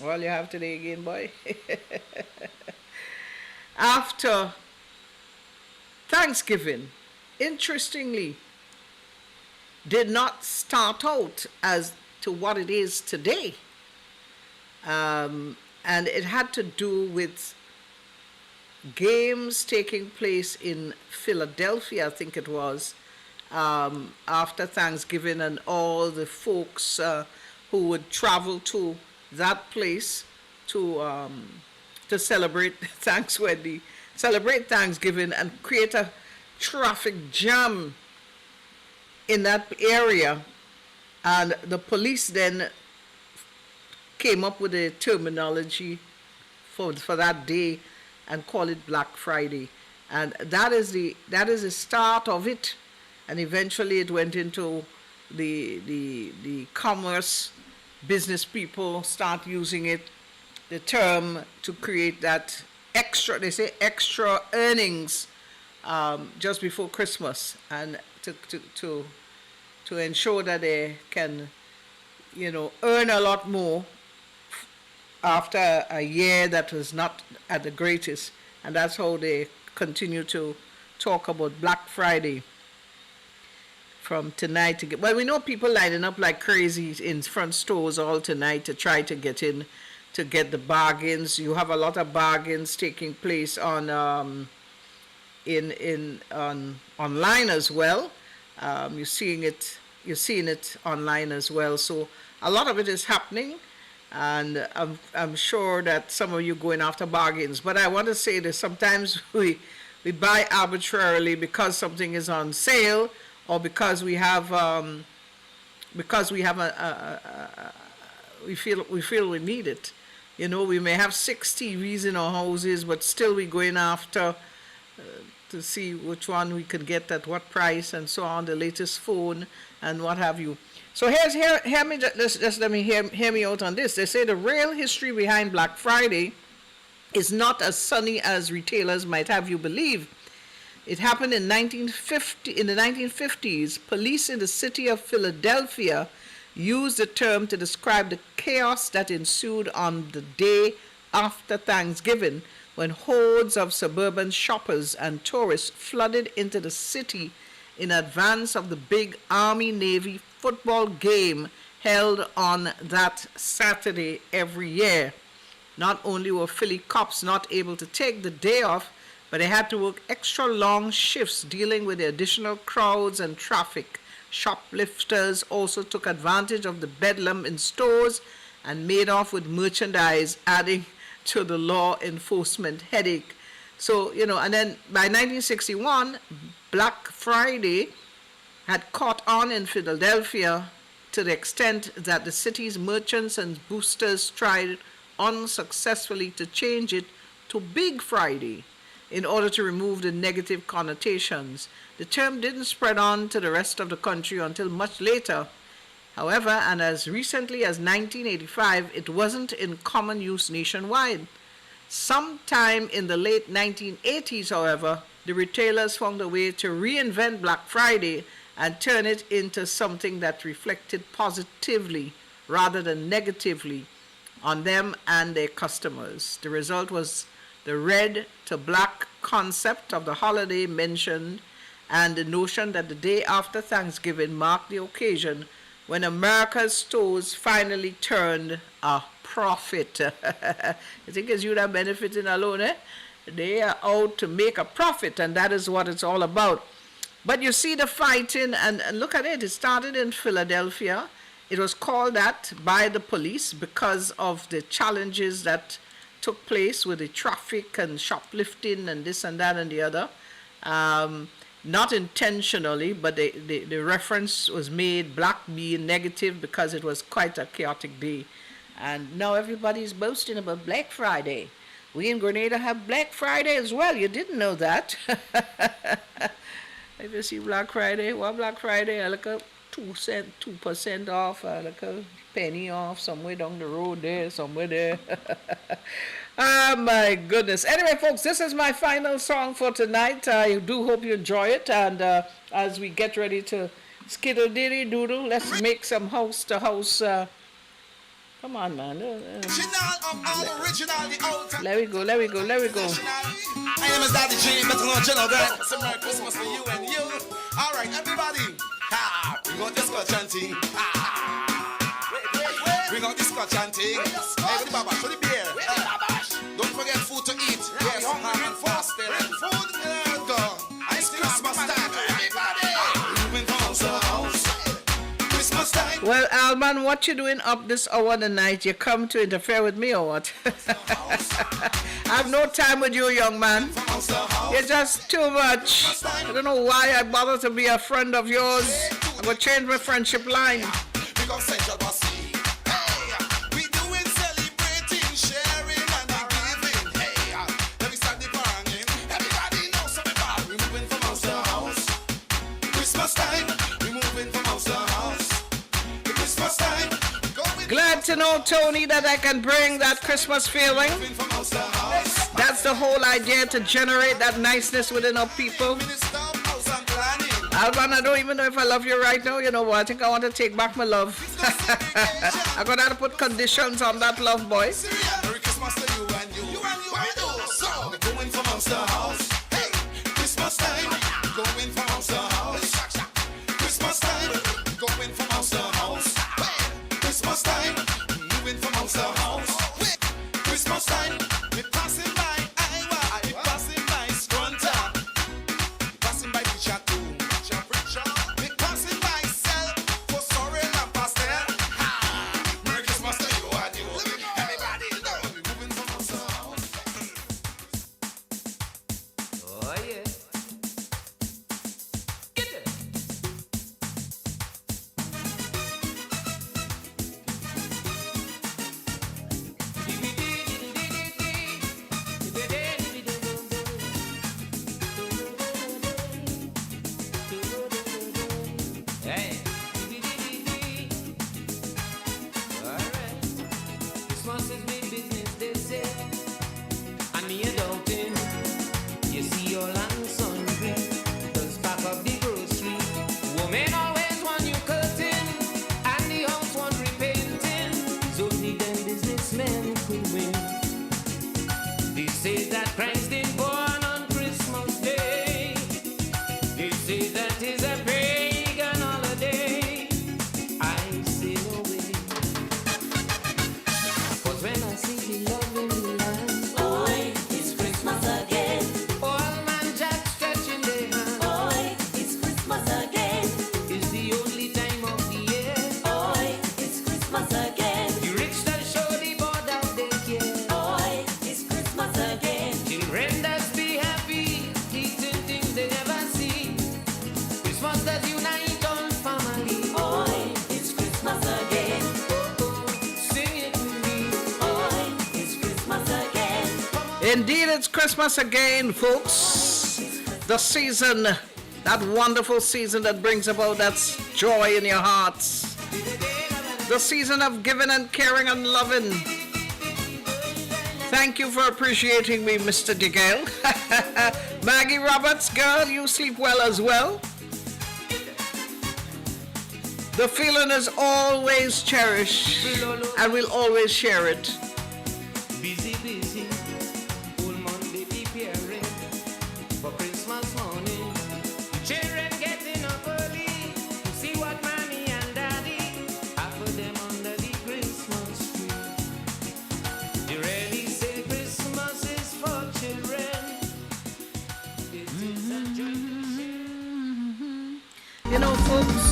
well, you have today again, boy. After Thanksgiving, interestingly, did not start out as to what it is today. And it had to do with games taking place in Philadelphia, I think it was, after Thanksgiving, and all the folks who would travel to that place to celebrate celebrate Thanksgiving, and create a traffic jam in that area. And the police then came up with a terminology for that day and call it Black Friday. And that is the start of it. And eventually it went into the commerce. Business people start using it, the term, to create that extra, they say extra earnings just before Christmas, and to ensure that they can, earn a lot more after a year that was not at the greatest. And that's how they continue to talk about Black Friday from tonight to get. Well, we know people lining up like crazy in front stores all tonight to try to get in, to get the bargains. You have a lot of bargains taking place on online as well. You're seeing it online as well. So a lot of it is happening, and I'm sure that some of you going after bargains. But I want to say that sometimes we buy arbitrarily because something is on sale, or because we have we feel we need it. We may have 6 TVs in our houses, but still we're going after to see which one we could get at what price and so on, the latest phone and what have you. So hear me out on this. They say the real history behind Black Friday is not as sunny as retailers might have you believe. It happened in the 1950s. Police in the city of Philadelphia used the term to describe the chaos that ensued on the day after Thanksgiving, when hordes of suburban shoppers and tourists flooded into the city in advance of the big Army-Navy football game held on that Saturday every year. Not only were Philly cops not able to take the day off, but they had to work extra long shifts dealing with the additional crowds and traffic. Shoplifters also took advantage of the bedlam in stores and made off with merchandise, adding to the law enforcement headache. So, and then by 1961, Black Friday had caught on in Philadelphia to the extent that the city's merchants and boosters tried unsuccessfully to change it to Big Friday in order to remove the negative connotations. The term didn't spread on to the rest of the country until much later. However, and as recently as 1985, it wasn't in common use nationwide. Sometime in the late 1980s, however, the retailers found a way to reinvent Black Friday and turn it into something that reflected positively rather than negatively on them and their customers. The result was the red to black concept of the holiday mentioned, and the notion that the day after Thanksgiving marked the occasion when America's stores finally turned a profit. You think it's you that benefiting alone, eh? They are out to make a profit, and that is what it's all about. But you see the fighting, and look at it. It started in Philadelphia. It was called that by the police because of the challenges that took place with the traffic and shoplifting and this and that and the other. Not intentionally, but the reference was made, black being negative, because it was quite a chaotic day. And now everybody's boasting about Black Friday. We in Grenada have Black Friday as well. You didn't know that. If you see Black Friday, Black Friday, I look up 2% off, like a penny off somewhere down the road there, somewhere there. Oh my goodness. Anyway, folks, this is my final song for tonight. I do hope you enjoy it. And as we get ready to skittle diddy doodle, let's make some house to house. Come on, man. Let we go. I am a Daddy G, better known General Grant. It's a Merry Christmas to you and you. All right, everybody. We got disco chanting. We got disco chanting. Hey, with the babash, with the beer. Don't forget food to eat. Yes, hungry and fasted. Food and go. It's Christmas time. Everybody. Moving house to house. Christmas time. Well, Alman, what you doing up this hour of the night? You come to interfere with me or what? I have no time with you, young man. You're just too much. I don't know why I bother to be a friend of yours. I'm going to change my friendship line. Glad to know, Tony, that I can bring that Christmas feeling. That's the whole idea, to generate that niceness within our people. Alban, I don't even know if I love you right now. You know what? I think I want to take back my love. I'm going to have to put conditions on that love, boy. Merry Christmas to you and you. So, we're going from house to house. Hey, Christmas time, we're going from house to house. Christmas time, we're going from house to house. Christmas time, we're moving from house to house. Christmas time, we're passing by Iowa, we're passing by Stronta, we're passing by Pichato, we're passing by Sel for sorrel and pastel. Merry Christmas to you and you. Everybody know we're moving from house to house. Oh yeah. Get it. Hey. Alright. Christmas is big business, they say. And me a doubting. You see all and sundry. Just pack up the grocery. Women always want you curtain. And the house want repainting. So the them businessmen could win. They say that Christ is born on Christmas Day. They say that is a pagan holiday. I say no way. 'Cause when I see the love in the land, Boy, it's Christmas again. all man Jack stretching their hand. Boy, it's Christmas again. It's the only time of the year. Boy, it's Christmas again. The rich that show the border they care. Boy, it's Christmas again. Children that be happy, eating things they never see. Christmas that unite all family. Boy, it's Christmas again. Sing it with me. Boy, it's Christmas again. Indeed, it's Christmas again, folks. The season, that wonderful season that brings about that joy in your hearts. The season of giving and caring and loving. Thank you for appreciating me, Mr. DeGale. Maggie Roberts, girl, you sleep well as well. The feeling is always cherished, and we'll always share it. Busy, busy. Old Monday preparing for Christmas morning. Children getting up early to see what mommy and daddy have for them under the Christmas tree. They really say Christmas is for children. It is a joy to share. You know, folks,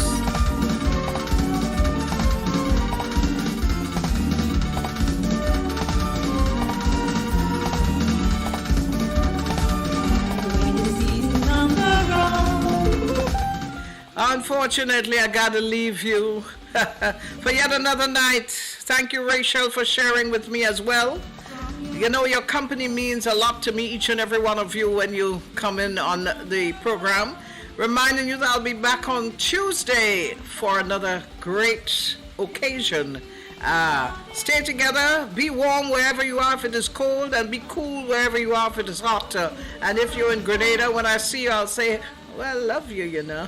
unfortunately, I gotta leave you for yet another night. Thank you, Rachel, for sharing with me as well. You know, your company means a lot to me, each and every one of you, when you come in on the program. Reminding you that I'll be back on Tuesday for another great occasion. Stay together, be warm wherever you are if it is cold, and be cool wherever you are if it is hot. And if you're in Grenada, when I see you, I'll say, well, love you, you know.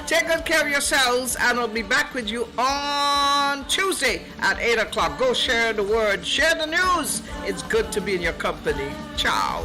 Take good care of yourselves, and I'll be back with you on Tuesday at 8 o'clock. Go share the word, share the news. It's good to be in your company. Ciao.